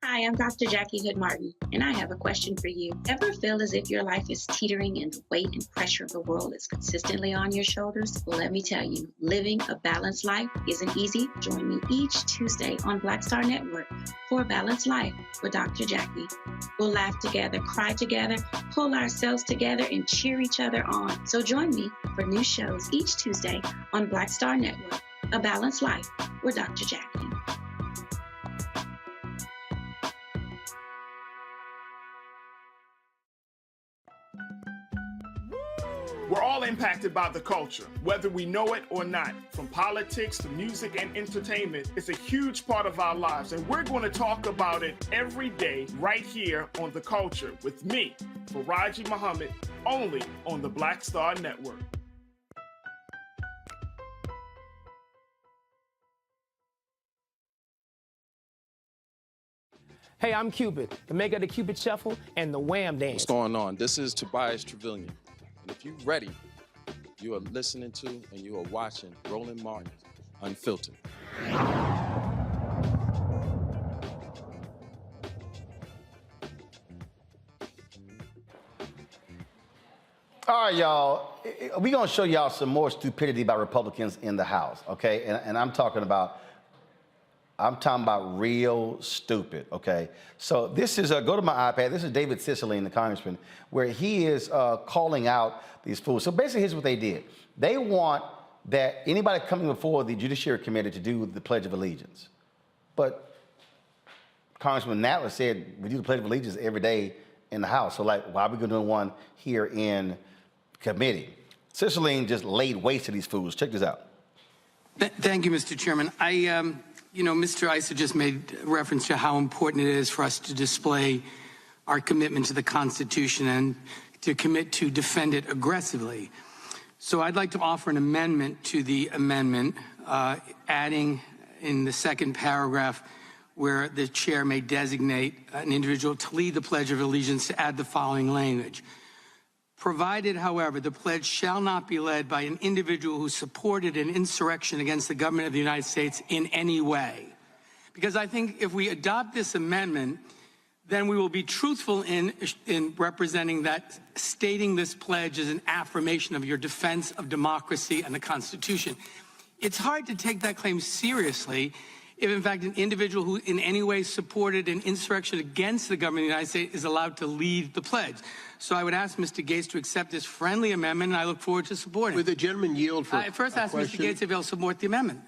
Speaker 6: Hi, I'm Dr. Jackie Hood Martin, and I have a question for you. Ever feel as if your life is teetering and the weight and pressure of the world is consistently on your shoulders? Well, let me tell you, living a balanced life isn't easy. Join me each Tuesday on Black Star Network for a Balanced Life with Dr. Jackie. We'll laugh together, cry together, pull ourselves together, and cheer each other on. So join me for new shows each Tuesday on Black Star Network, A Balanced Life with Dr. Jackie.
Speaker 7: We're all impacted by the culture, whether we know it or not. From politics to music and entertainment, it's a huge part of our lives, and we're going to talk about it every day right here on The Culture with me, Faraji Muhammad, only on the Black Star Network.
Speaker 14: Hey, I'm Cupid, the maker of the Cupid Shuffle and the Wham Dance.
Speaker 18: What's going on? This is Tobias Trevelyan. And if you're ready, you are listening to and you are watching Roland Martin Unfiltered.
Speaker 1: All right, y'all. We're going to show y'all some more stupidity by Republicans in the House, okay? And I'm talking about real stupid, okay? So this is, go to my iPad. This is David Cicilline, the congressman, where he is calling out these fools. So basically, here's what they did. They want that anybody coming before the Judiciary Committee to do the Pledge of Allegiance. But Congressman Nadler said we do the Pledge of Allegiance every day in the House. So, like, why are we going to do one here in committee? Cicilline just laid waste to these fools. Check this out.
Speaker 25: Thank you, Mr. Chairman. You know, Mr. Issa just made reference to how important it is for us to display our commitment to the Constitution and to commit to defend it aggressively. So I'd like to offer an amendment to the amendment adding in the second paragraph where the chair may designate an individual to lead the Pledge of Allegiance, to add the following language. Provided, however, the pledge shall not be led by an individual who supported an insurrection against the government of the United States in any way. Because I think if we adopt this amendment, then we will be truthful in representing that stating this pledge is an affirmation of your defense of democracy and the Constitution. It's hard to take that claim seriously if, in fact, an individual who in any way supported an insurrection against the government of the United States is allowed to lead the pledge. So I would ask Mr. Gaetz to accept this friendly amendment, and I look forward to supporting it.
Speaker 5: Would the gentleman yield for
Speaker 25: I first ask Mr. Gaetz if he'll support the amendment,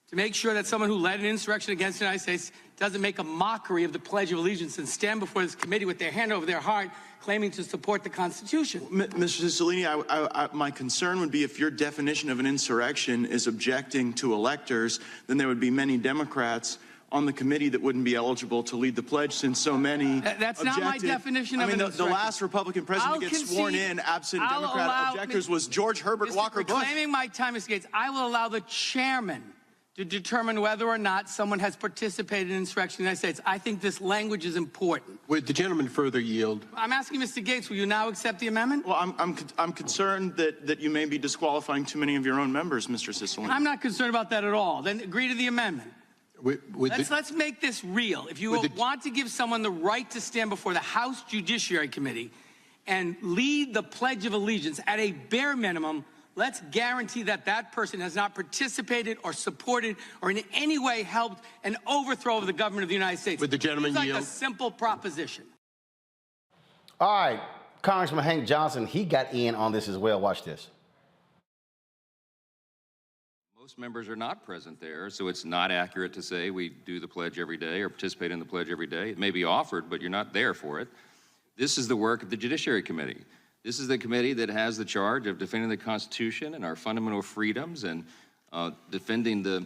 Speaker 25: to make sure that someone who led an insurrection against the United States doesn't make a mockery of the Pledge of Allegiance and stand before this committee with their hand over their heart claiming to support the Constitution.
Speaker 8: Mr. Cicilline, my concern would be if your definition of an insurrection is objecting to electors, then there would be many Democrats on the committee that wouldn't be eligible to lead the pledge, since so many
Speaker 25: That's
Speaker 8: objected.
Speaker 25: not my definition of an insurrection.
Speaker 8: The last Republican president to get sworn in absent Democrat objectors was George Herbert Walker Bush.
Speaker 25: Claiming my time, Mr. Gaetz, I will allow the chairman to determine whether or not someone has participated in insurrection in the United States. I think this language is important.
Speaker 5: Would the gentleman further yield?
Speaker 25: I'm asking Mr. Gaetz, will you now accept the amendment?
Speaker 8: Well, I'm concerned that you may be disqualifying too many of your own members, Mr. Cicilline.
Speaker 25: I'm not concerned about that at all. Then agree to the amendment. Let's make this real. If you want to give someone the right to stand before the House Judiciary Committee and lead the Pledge of Allegiance, at a bare minimum, let's guarantee that that person has not participated or supported or in any way helped an overthrow of the government of the United States.
Speaker 5: Would the gentleman yield?
Speaker 25: It's like a simple proposition.
Speaker 1: All right, Congressman Hank Johnson, he got in on this as well. Watch this.
Speaker 9: Most members are not present there, so it's not accurate to say we do the pledge every day or participate in the pledge every day. It may be offered, but you're not there for it. This is the work of the Judiciary Committee. This is the committee that has the charge of defending the Constitution and our fundamental freedoms and defending the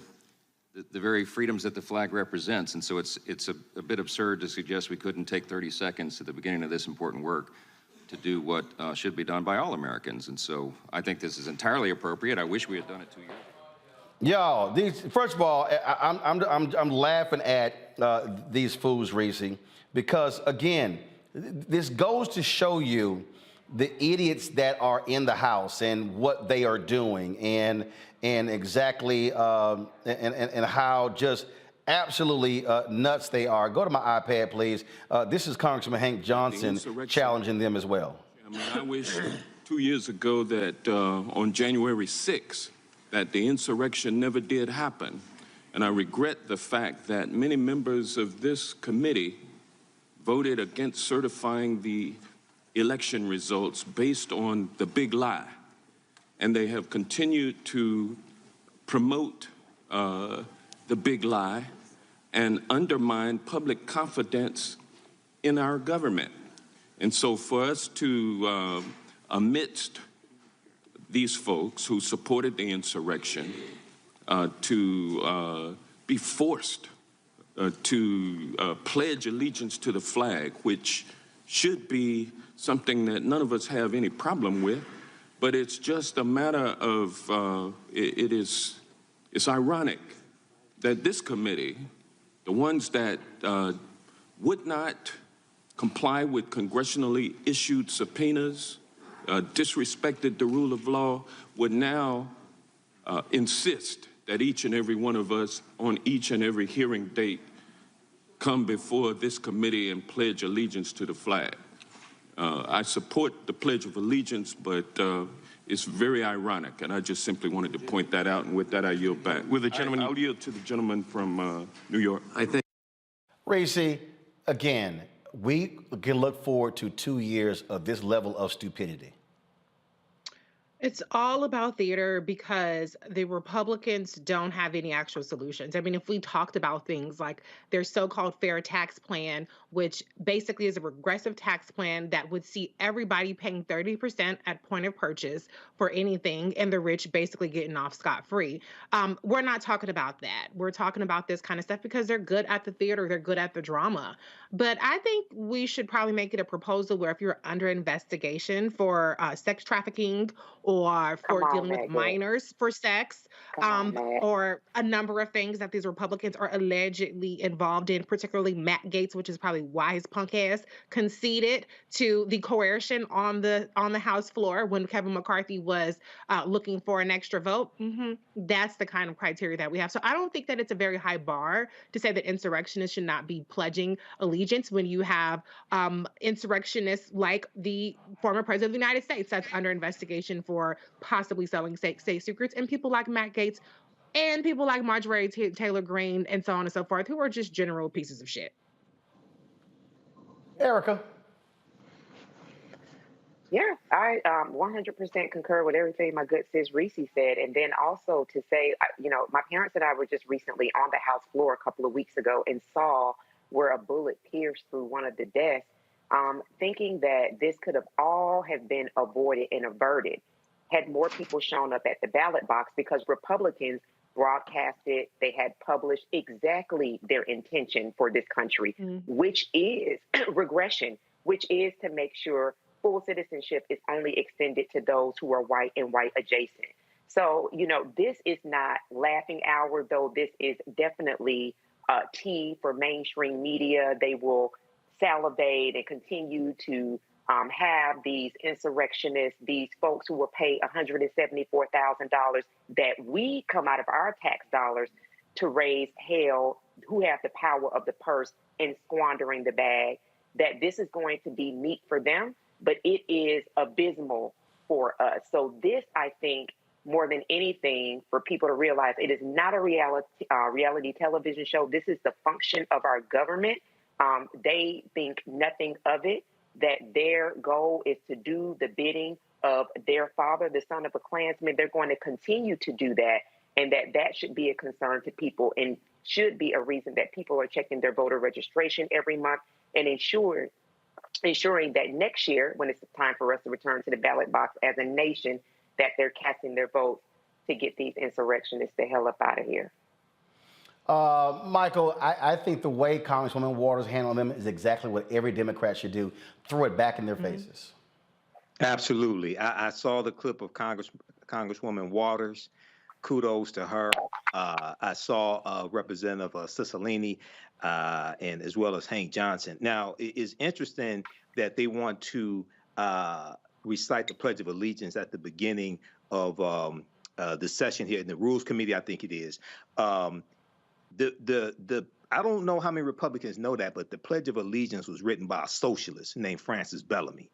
Speaker 9: very freedoms that the flag represents. And so it's a bit absurd to suggest we couldn't take 30 seconds at the beginning of this important work to do what should be done by all Americans. And so I think this is entirely appropriate. I wish we had done it 2 years ago.
Speaker 1: Yo, first of all, I'm laughing at these fools, Reese, because again, this goes to show you the idiots that are in the House and what they are doing, and exactly and how just absolutely nuts they are. Go to my iPad, please. This is Congressman Hank Johnson challenging them as well.
Speaker 10: I mean, I wish 2 years ago that on January 6th, that the insurrection never did happen. And I regret the fact that many members of this committee voted against certifying the election results based on the big lie. And they have continued to promote the big lie and undermine public confidence in our government. And so for us to, amidst these folks who supported the insurrection, to be forced to pledge allegiance to the flag, which should be something that none of us have any problem with, but it's just a matter of, it's ironic that this committee, the ones that would not comply with congressionally issued subpoenas, disrespected the rule of law, would now insist that each and every one of us on each and every hearing date come before this committee and pledge allegiance to the flag. I support the Pledge of Allegiance, but it's very ironic, and I just simply wanted to point that out, and with that, I yield back.
Speaker 5: Will the gentleman...
Speaker 10: I'll yield to the gentleman from New York.
Speaker 5: I think...
Speaker 1: Racy, again, we can look forward to 2 years of this level of stupidity.
Speaker 15: It's all about theater because the Republicans don't have any actual solutions. I mean, if we talked about things like their so-called fair tax plan, which basically is a regressive tax plan that would see everybody paying 30% at point of purchase for anything and the rich basically getting off scot-free. We're not talking about that. We're talking about this kind of stuff because they're good at the theater, they're good at the drama. But I think we should probably make it a proposal where if you're under investigation for sex trafficking or for dealing with
Speaker 11: Matt Gaetz.
Speaker 15: minors for sex,
Speaker 11: Matt.
Speaker 15: or a number of things that these Republicans are allegedly involved in, particularly Matt Gaetz, which is probably why his punk ass conceded to the coercion on the House floor when Kevin McCarthy was looking for an extra vote. That's the kind of criteria that we have. So I don't think that it's a very high bar to say that insurrectionists should not be pledging allegiance when you have insurrectionists like the former president of the United States that's under investigation for possibly selling state secrets, and people like Matt Gaetz and people like Marjorie Taylor Greene and so on and so forth, who are just general pieces of shit.
Speaker 1: Erica.
Speaker 11: Yeah, I 100% concur with everything my good sis Reese said. And then also to say, my parents and I were just recently on the House floor a couple of weeks ago and saw where a bullet pierced through one of the desks, thinking that this could have all have been avoided and averted had more people shown up at the ballot box, because Republicans broadcasted, they had published exactly their intention for this country, which is regression, which is to make sure full citizenship is only extended to those who are white and white adjacent. So, this is not laughing hour, though this is definitely tea for mainstream media. They will salivate and continue to have these insurrectionists, these folks who will pay $174,000 that we come out of our tax dollars to raise hell, who have the power of the purse and squandering the bag, that this is going to be meat for them, but it is abysmal for us. So this, I think, more than anything, for people to realize it is not a reality television show. This is the function of our government. They think nothing of it, that their goal is to do the bidding of their father, the son of a Klansman. They're going to continue to do that, and that should be a concern to people and should be a reason that people are checking their voter registration every month and ensuring that next year, when it's time for us to return to the ballot box as a nation, that they're casting their votes to get these insurrectionists the hell up out of here.
Speaker 1: Michael, I think the way Congresswoman Waters handled them is exactly what every Democrat should do: throw it back in their faces.
Speaker 19: Absolutely. I saw the clip of Congresswoman Waters. Kudos to her. I saw Representative Cicilline and as well as Hank Johnson. Now, it is interesting that they want to recite the Pledge of Allegiance at the beginning of the session here in the Rules Committee, I think it is. I don't know how many Republicans know that, but the Pledge of Allegiance was written by a socialist named Francis Bellamy.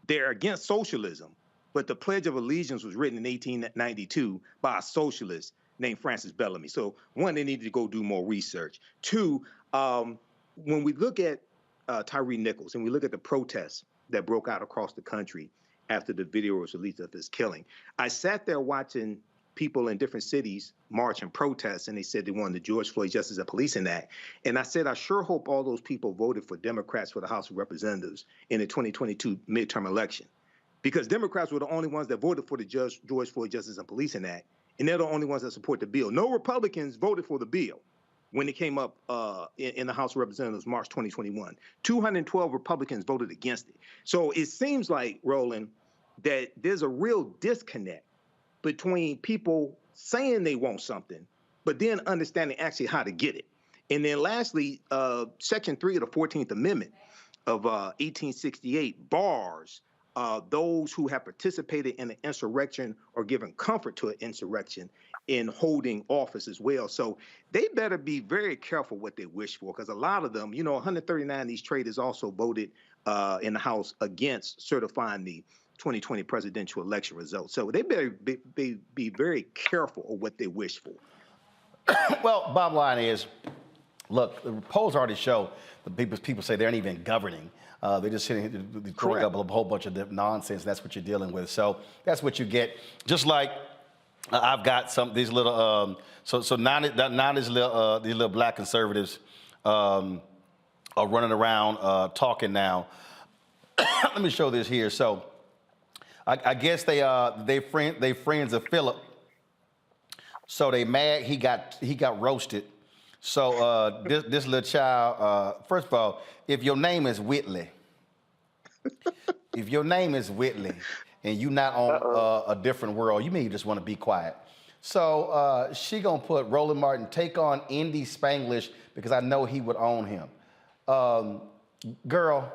Speaker 19: They're against socialism, but the Pledge of Allegiance was written in 1892 by a socialist named Francis Bellamy. So one, they need to go do more research. Two, when we look at Tyree Nichols and we look at the protests that broke out across the country after the video was released of his killing, I sat there watching people in different cities march and protest, and they said they wanted the George Floyd Justice and Policing Act. And I said, I sure hope all those people voted for Democrats for the House of Representatives in the 2022 midterm election, because Democrats were the only ones that voted for the George Floyd Justice and Policing Act, and they're the only ones that support the bill. No Republicans voted for the bill when it came up in the House of Representatives March 2021. 212 Republicans voted against it. So it seems like, Roland, that there's a real disconnect between people saying they want something, but then understanding actually how to get it. And then lastly, Section 3 of the 14th Amendment of 1868 bars those who have participated in an insurrection or given comfort to an insurrection in holding office as well. So they better be very careful what they wish for, because a lot of them, 139 of these traitors also voted in the House against certifying the 2020 presidential election results. So they better be very careful of what they wish for.
Speaker 1: Well, bottom line is, look, the polls already show the people say they aren't even governing. They're just sitting here throwing up a whole bunch of nonsense. That's what you're dealing with. So that's what you get. Just like I've got these little, so nine these little black conservatives are running around talking now. Let me show this here. So I guess they friends of Philip. So they mad he got roasted. So this little child, first of all, if your name is Whitley, and you not on a different world, you may just want to be quiet. So she gonna put Roland Martin, take on Indy Spanglish, because I know he would own him. Girl,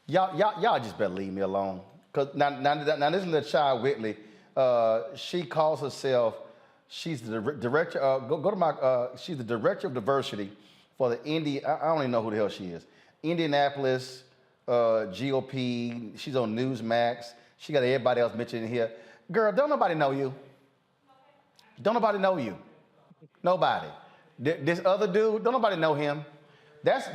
Speaker 1: y'all just better leave me alone. Cause now this is LaChai Whitley. She calls herself, she's the director, go to my, she's the director of diversity for the I don't even know who the hell she is. Indianapolis, GOP, she's on Newsmax. She got everybody else mentioned in here. Girl, don't nobody know you. Don't nobody know you. Nobody. This other dude, don't nobody know him.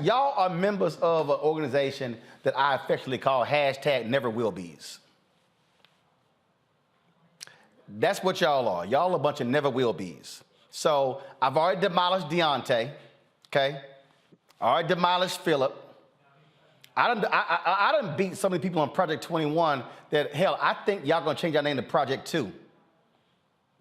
Speaker 1: Y'all are members of an organization that I affectionately call #NeverWillBes. That's what y'all are. Y'all a bunch of never will be's. So I've already demolished Deontay, okay? I already demolished Philip. I done beat so many people on Project 21 that, hell, I think y'all gonna change your name to Project 2.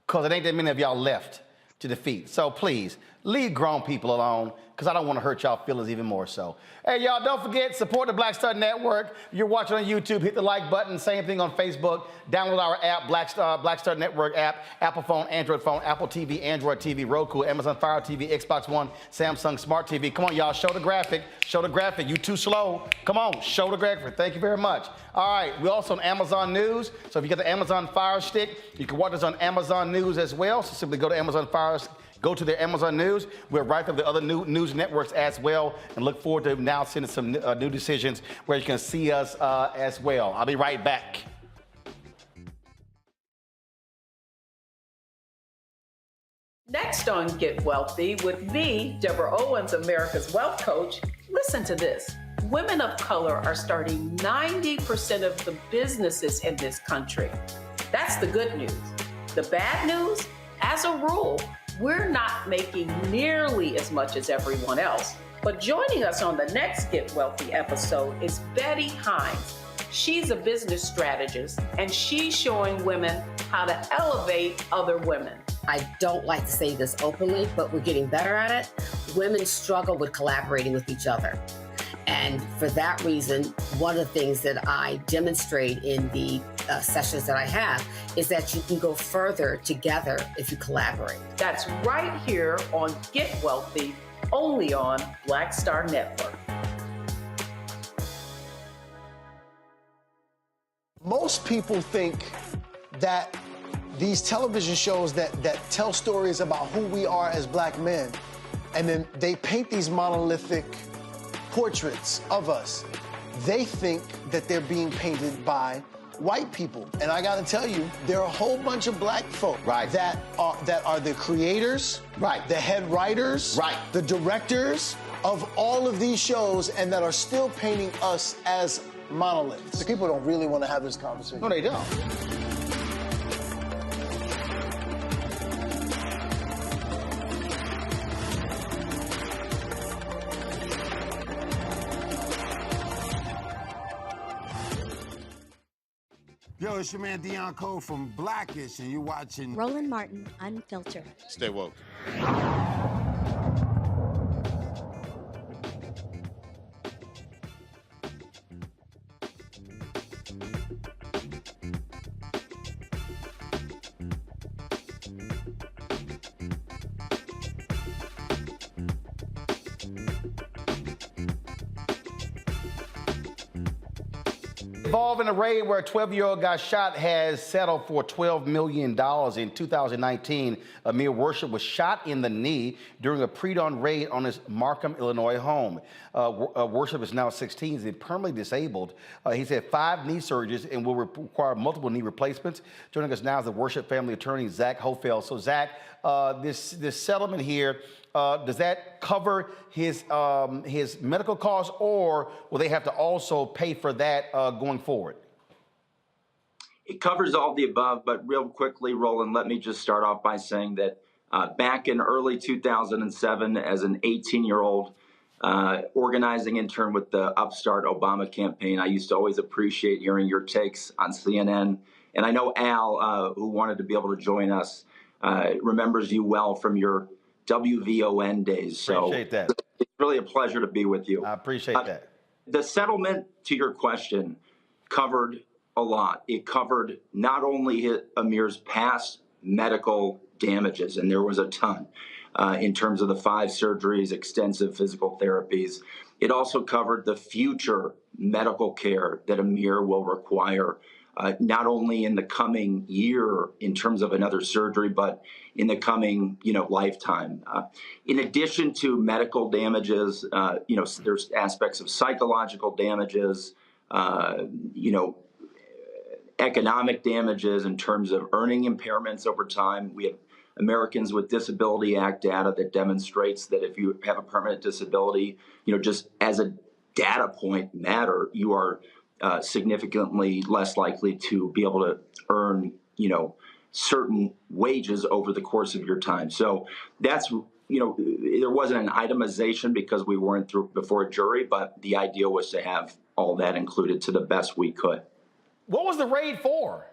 Speaker 1: Because it ain't that many of y'all left to defeat. So please, leave grown people alone, because I don't want to hurt y'all feelings even more so. Hey, y'all, don't forget, support the Black Star Network. You're watching on YouTube, hit the like button. Same thing on Facebook. Download our app, Black Star Network app, Apple phone, Android phone, Apple TV, Android TV, Roku, Amazon Fire TV, Xbox One, Samsung Smart TV. Come on, y'all, show the graphic. Show the graphic. You too slow. Come on, show the graphic. Thank you very much. All right, we're also on Amazon News. So if you got the Amazon Fire Stick, you can watch us on Amazon News as well. So simply go to Amazon Fire Stick. Go to their Amazon News. We're right up the other news networks as well, and look forward to now sending some new decisions where you can see us as well. I'll be right back.
Speaker 17: Next on Get Wealthy with me, Deborah Owens, America's Wealth Coach. Listen to this. Women of color are starting 90% of the businesses in this country. That's the good news. The bad news, as a rule, we're not making nearly as much as everyone else. But joining us on the next Get Wealthy episode is Betty Hines. She's a business strategist, and she's showing women how to elevate other women.
Speaker 20: I don't like to say this openly, but we're getting better at it. Women struggle with collaborating with each other. And for that reason, one of the things that I demonstrate in the sessions that I have is that you can go further together if you collaborate.
Speaker 17: That's right here on Get Wealthy, only on Black Star Network.
Speaker 21: Most people think that these television shows that tell stories about who we are as black men, and then they paint these monolithic portraits of us. They think that they're being painted by white people. And I gotta tell you, there are a whole bunch of black folk that are the creators, the head writers, the directors of all of these shows, and that are still painting us as monoliths. The people don't really want to have this conversation.
Speaker 1: No, they don't.
Speaker 22: Yo, it's your man Deion Cole from Blackish, and you're watching
Speaker 23: Roland Martin Unfiltered.
Speaker 22: Stay woke.
Speaker 1: Involved in a raid where a 12-year-old got shot has settled for $12 million. In 2019, Amir Worship was shot in the knee during a pre-dawn raid on his Markham, Illinois home. Worship is now 16. He's permanently disabled. He's had 5 knee surgeries and will require multiple knee replacements. Joining us now is the Worship family attorney, Zach Hofeld. So, Zach, this settlement here, does that cover his medical costs, or will they have to also pay for that going forward?
Speaker 26: It covers all the above, but real quickly, Roland, let me just start off by saying that back in early 2007, as an 18-year-old organizing intern with the Upstart Obama campaign, I used to always appreciate hearing your takes on CNN. And I know Al, who wanted to be able to join us, remembers you well from your WVON days. So
Speaker 1: appreciate that.
Speaker 26: It's really a pleasure to be with you.
Speaker 1: I appreciate that.
Speaker 26: The settlement, to your question, covered a lot. It covered not only Amir's past medical damages, and there was a ton in terms of the 5 surgeries, extensive physical therapies. It also covered the future medical care that Amir will require, not only in the coming year in terms of another surgery, but in the coming, lifetime. In addition to medical damages, there's aspects of psychological damages, economic damages in terms of earning impairments over time. We have Americans with Disability Act data that demonstrates that if you have a permanent disability, just as a data point matter, you are significantly less likely to be able to earn, certain wages over the course of your time. So that's, there wasn't an itemization because we weren't through before a jury, but the idea was to have all that included to the best we could.
Speaker 1: What was the raid for?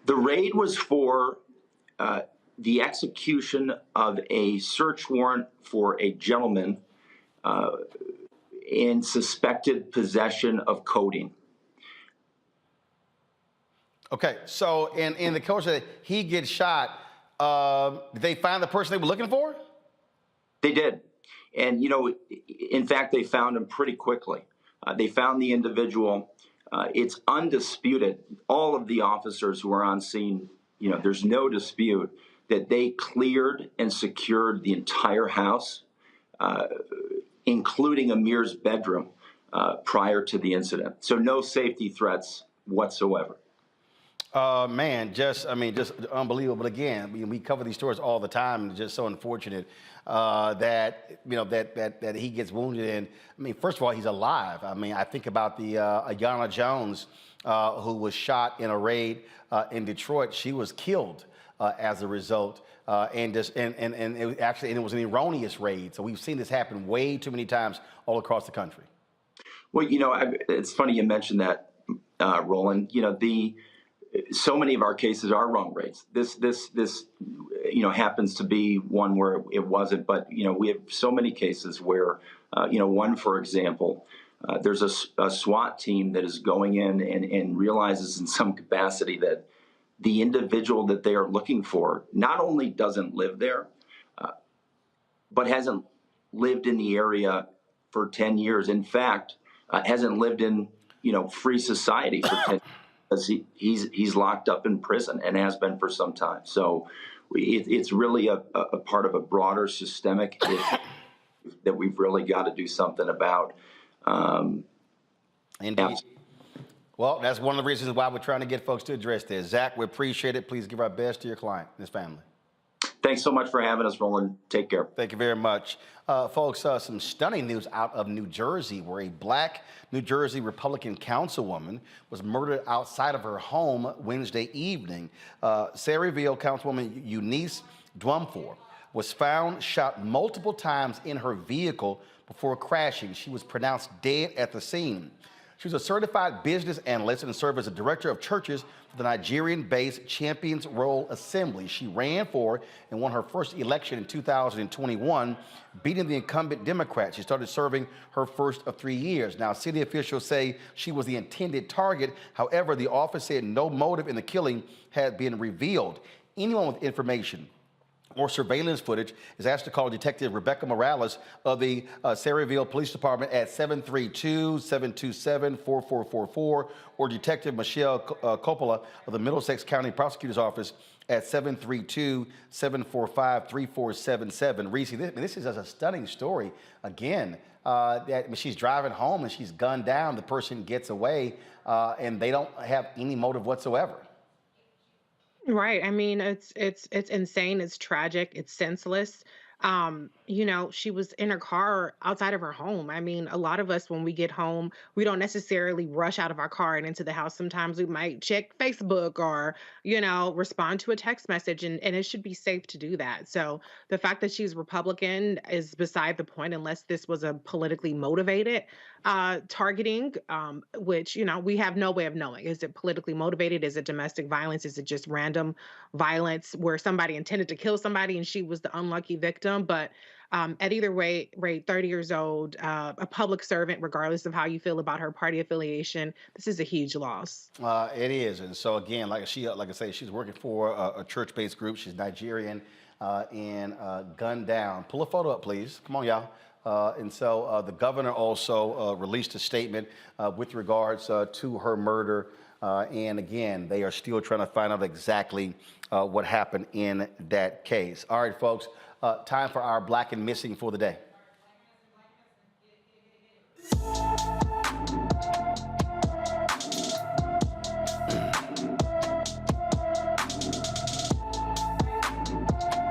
Speaker 26: The raid was for the execution of a search warrant for a gentleman in suspected possession of codeine.
Speaker 1: Okay, so in the course of it, he gets shot. Did they find the person they were looking for?
Speaker 26: They did. And, in fact, they found him pretty quickly. They found the individual. It's undisputed. All of the officers who were on scene, there's no dispute that they cleared and secured the entire house, including Amir's bedroom, prior to the incident. So no safety threats whatsoever.
Speaker 1: Just unbelievable. Again, we cover these stories all the time. It's just so unfortunate that he gets wounded. And first of all, he's alive. I think about the Ayanna Jones, who was shot in a raid in Detroit. She was killed as a result. And it was an erroneous raid. So we've seen this happen way too many times all across the country.
Speaker 26: Well, it's funny you mentioned that, Roland. So many of our cases are wrong raids. This happens to be one where it wasn't, but we have so many cases where one, for example, there's a SWAT team that is going in and realizes in some capacity that the individual that they are looking for not only doesn't live there, but hasn't lived in the area for 10 years. In fact, hasn't lived in free society for 10 years. Because he's locked up in prison and has been for some time. So it's really a part of a broader systemic issue that we've really got to do something about.
Speaker 1: Indeed. Well, that's one of the reasons why we're trying to get folks to address this. Zach, we appreciate it. Please give our best to your client and his family.
Speaker 26: Thanks so much for having us, Roland. Take care.
Speaker 1: Thank you very much. Folks, some stunning news out of New Jersey, where a black New Jersey Republican councilwoman was murdered outside of her home Wednesday evening. Sayreville Councilwoman Eunice Dwumfor was found shot multiple times in her vehicle before crashing. She was pronounced dead at the scene. She was a certified business analyst and served as a director of churches for the Nigerian-based Champions Roll Assembly. She ran for and won her first election in 2021, beating the incumbent Democrat. She started serving her first of 3 years. Now, city officials say she was the intended target. However, the office said no motive in the killing had been revealed. Anyone with information or surveillance footage is asked to call Detective Rebecca Morales of the Sayreville Police Department at 732-727-4444 or Detective Michelle Coppola of the Middlesex County Prosecutor's Office at 732-745-3477. Reese, this is a stunning story. Again, she's driving home and she's gunned down. The person gets away and they don't have any motive whatsoever.
Speaker 15: Right. It's insane. It's tragic. It's senseless. She was in her car outside of her home. A lot of us, when we get home, we don't necessarily rush out of our car and into the house. Sometimes we might check Facebook or, respond to a text message, and it should be safe to do that. So the fact that she's Republican is beside the point, unless this was a politically motivated targeting, which, we have no way of knowing. Is it politically motivated? Is it domestic violence? Is it just random violence where somebody intended to kill somebody and she was the unlucky victim? victim, but at either rate, 30 years old, a public servant, regardless of how you feel about her party affiliation, this is a huge loss.
Speaker 1: It is, and so again, like I say, she's working for a church-based group. She's Nigerian and gunned down. Pull a photo up, please. Come on, y'all. And so the governor also released a statement with regards to her murder. And again, they are still trying to find out exactly what happened in that case. All right, folks, time for our Black and Missing for the day.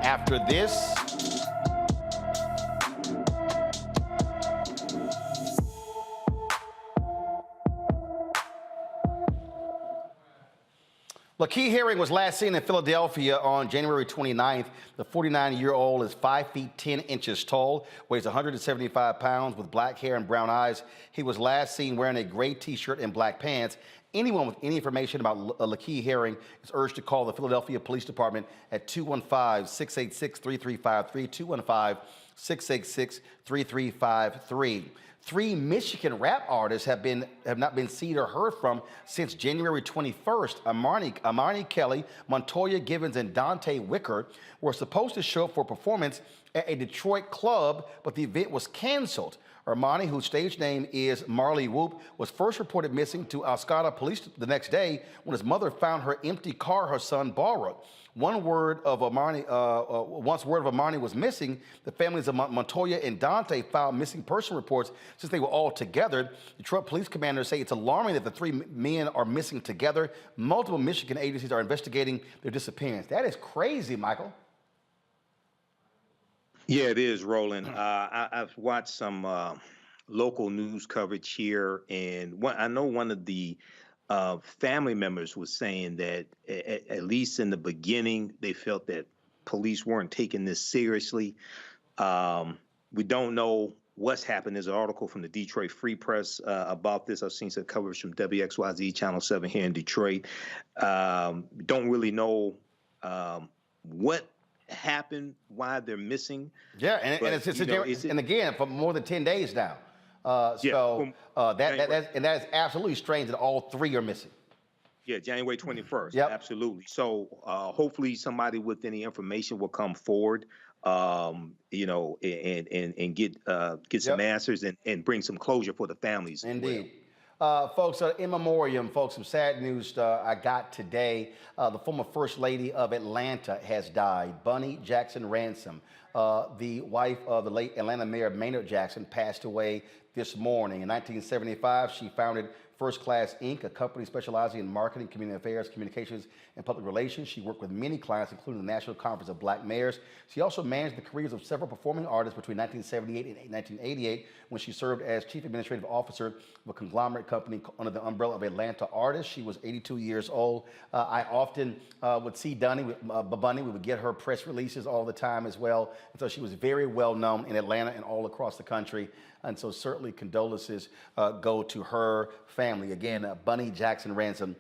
Speaker 1: After this, LaKey Herring was last seen in Philadelphia on January 29th. The 49-year-old is 5 feet 10 inches tall, weighs 175 pounds, with black hair and brown eyes. He was last seen wearing a gray T-shirt and black pants. Anyone with any information about LaKey Herring is urged to call the Philadelphia Police Department at 215-686-3353, 215-686-3353. 3 Michigan rap artists have not been seen or heard from since January 21st. Amani Kelly, Montoya Givens, and Dante Wicker were supposed to show up for a performance at a Detroit club, but the event was canceled. Armani, whose stage name is Marley Whoop, was first reported missing to Alscada police the next day when his mother found her empty car her son borrowed. Once word of Armani was missing, the families of Montoya and Dante filed missing person reports since they were all together. Detroit police commanders say it's alarming that the 3 men are missing together. Multiple Michigan agencies are investigating their disappearance. That is crazy, Michael.
Speaker 19: Yeah, it is, Roland. I've watched some local news coverage here, and I know one of the family members was saying that at least in the beginning, they felt that police weren't taking this seriously. We don't know what's happened. There's an article from the Detroit Free Press about this. I've seen some coverage from WXYZ Channel 7 here in Detroit. Don't really know what happened, why they're missing.
Speaker 1: Yeah, and again, for more than 10 days now. That is absolutely strange that all 3 are missing.
Speaker 19: Yeah, January 21st.
Speaker 1: Yep.
Speaker 19: Absolutely. So hopefully somebody with any information will come forward, and get some answers and bring some closure for the families.
Speaker 1: Indeed. Folks, in memoriam, folks, some sad news I got today. The former First Lady of Atlanta has died. Bunny Jackson Ransom, the wife of the late Atlanta Mayor Maynard Jackson, passed away this morning. In 1975, she founded First Class Inc., a company specializing in marketing, community affairs, communications, and public relations. She worked with many clients, including the National Conference of Black Mayors. She also managed the careers of several performing artists between 1978 and 1988, when she served as Chief Administrative Officer of a conglomerate company under the umbrella of Atlanta Artists. She was 82 years old. I often would see Bunny. We would get her press releases all the time as well. And so she was very well known in Atlanta and all across the country. And so certainly condolences go to her family. Again, Bunny Jackson Ransom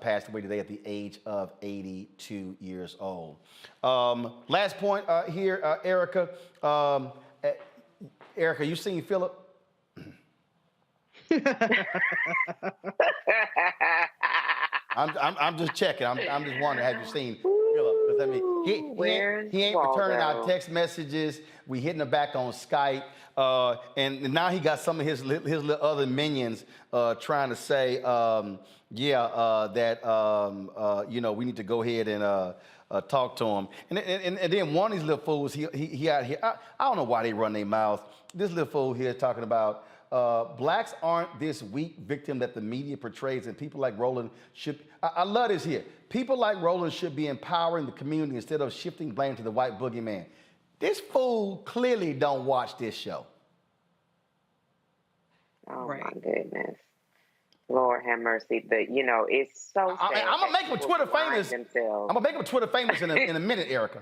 Speaker 1: passed away today at the age of 82 years old. Last point here, Erica. Erica, you seen Philip? I'm just checking. I'm just wondering, have you seen Philip? Because I mean, he ain't returning our text messages. We hitting him back on Skype. And now he got some of his little other minions trying to say, that we need to go ahead and talk to him. And then one of these little fools, he out here. I don't know why they run their mouth. This little fool here talking about blacks aren't this weak victim that the media portrays, and people like Roland should. I love this here. People like Roland should be empowering the community instead of shifting blame to the white boogeyman. This fool clearly don't watch this show.
Speaker 11: Oh, my goodness. Lord have mercy. It's so sad.
Speaker 1: I'm going to make him Twitter famous. I'm going to make him Twitter famous in a minute, Erica.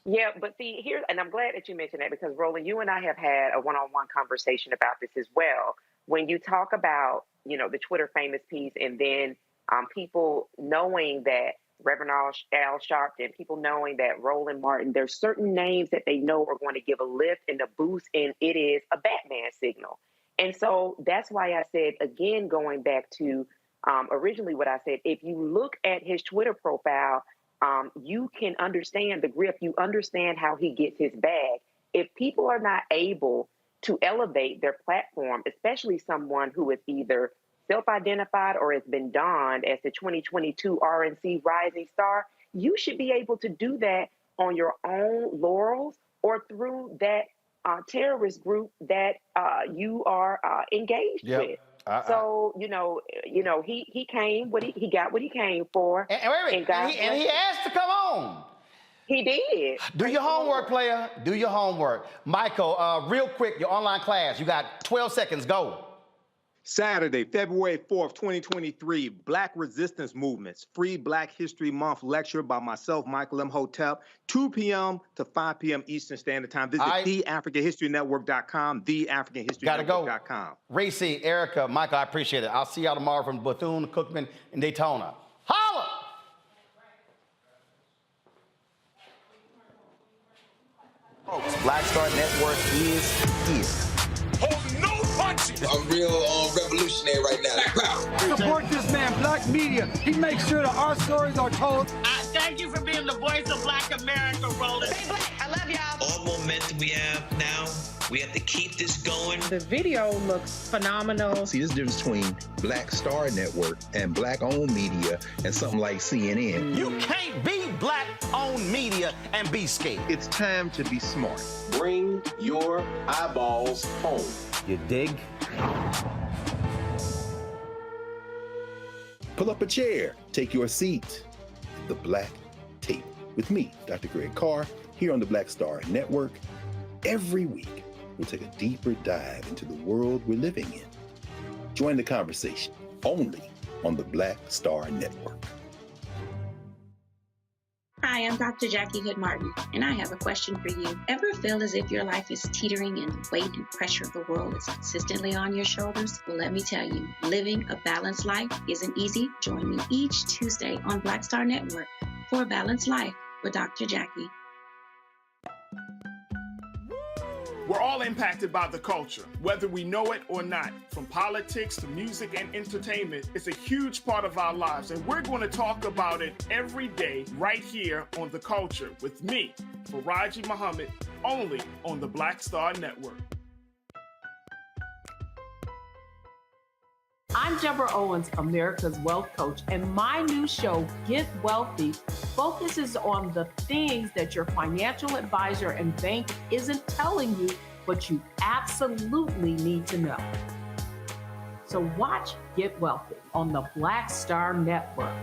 Speaker 11: Yeah, but see, and I'm glad that you mentioned that, because, Roland, you and I have had a one-on-one conversation about this as well. When you talk about, the Twitter famous piece, and then people knowing that Reverend Al Sharpton, people knowing that Roland Martin, there's certain names that they know are going to give a lift and a boost, and it is a Batman signal. And so that's why I said, again, going back to originally what I said, if you look at his Twitter profile, you can understand the grip. You understand how he gets his bag. If people are not able to elevate their platform, especially someone who is either self-identified or has been donned as the 2022 RNC Rising Star, you should be able to do that on your own laurels or through that terrorist group that you are engaged with. So he came. He got what he came for,
Speaker 1: and he asked to come on.
Speaker 11: He did.
Speaker 1: Do your homework, player. Do your homework. Michael, real quick, your online class. You got 12 seconds. Go.
Speaker 19: Saturday, February 4th, 2023, Black Resistance Movements, Free Black History Month lecture by myself, Michael M. Hotep, 2 p.m. to 5 p.m. Eastern Standard Time. Visit theafricanhistorynetwork.com, theafricanhistorynetwork.com.
Speaker 1: Reese, Erica, Michael, I appreciate it. I'll see y'all tomorrow from Bethune, Cookman, and Daytona. Holla! Folks, Black Star Network is here.
Speaker 2: I'm real revolutionary right now.
Speaker 3: Support this man, Black Media. He makes sure that our stories are told.
Speaker 4: Thank you for being the voice of Black America, Roland.
Speaker 12: Stay black. I love y'all.
Speaker 13: All momentum we have now, we have to keep this going.
Speaker 15: The video looks phenomenal.
Speaker 16: See, this difference between Black Star Network and Black-owned media and something like CNN.
Speaker 1: You can't be Black-owned media and be scared.
Speaker 16: It's time to be smart.
Speaker 5: Bring your eyeballs home.
Speaker 1: You dig?
Speaker 16: Pull up a chair, take your seat at the Black Table with me, Dr. Greg Carr, here on the Black Star Network. Every week, we'll take a deeper dive into the world we're living in. Join the conversation only on the Black Star Network.
Speaker 6: Hi, I'm Dr. Jackie Hood Martin, and I have a question for you. Ever feel as if your life is teetering and the weight and pressure of the world is consistently on your shoulders? Well, let me tell you, living a balanced life isn't easy. Join me each Tuesday on Black Star Network for a Balanced Life with Dr. Jackie.
Speaker 7: We're all impacted by the culture, whether we know it or not. From politics to music and entertainment, it's a huge part of our lives, and we're going to talk about it every day right here on The Culture with me, Faraji Muhammad, only on the Black Star Network.
Speaker 17: I'm Deborah Owens, America's Wealth Coach, and my new show, Get Wealthy, focuses on the things that your financial advisor and bank isn't telling you, but you absolutely need to know. So watch Get Wealthy on the Black Star Network.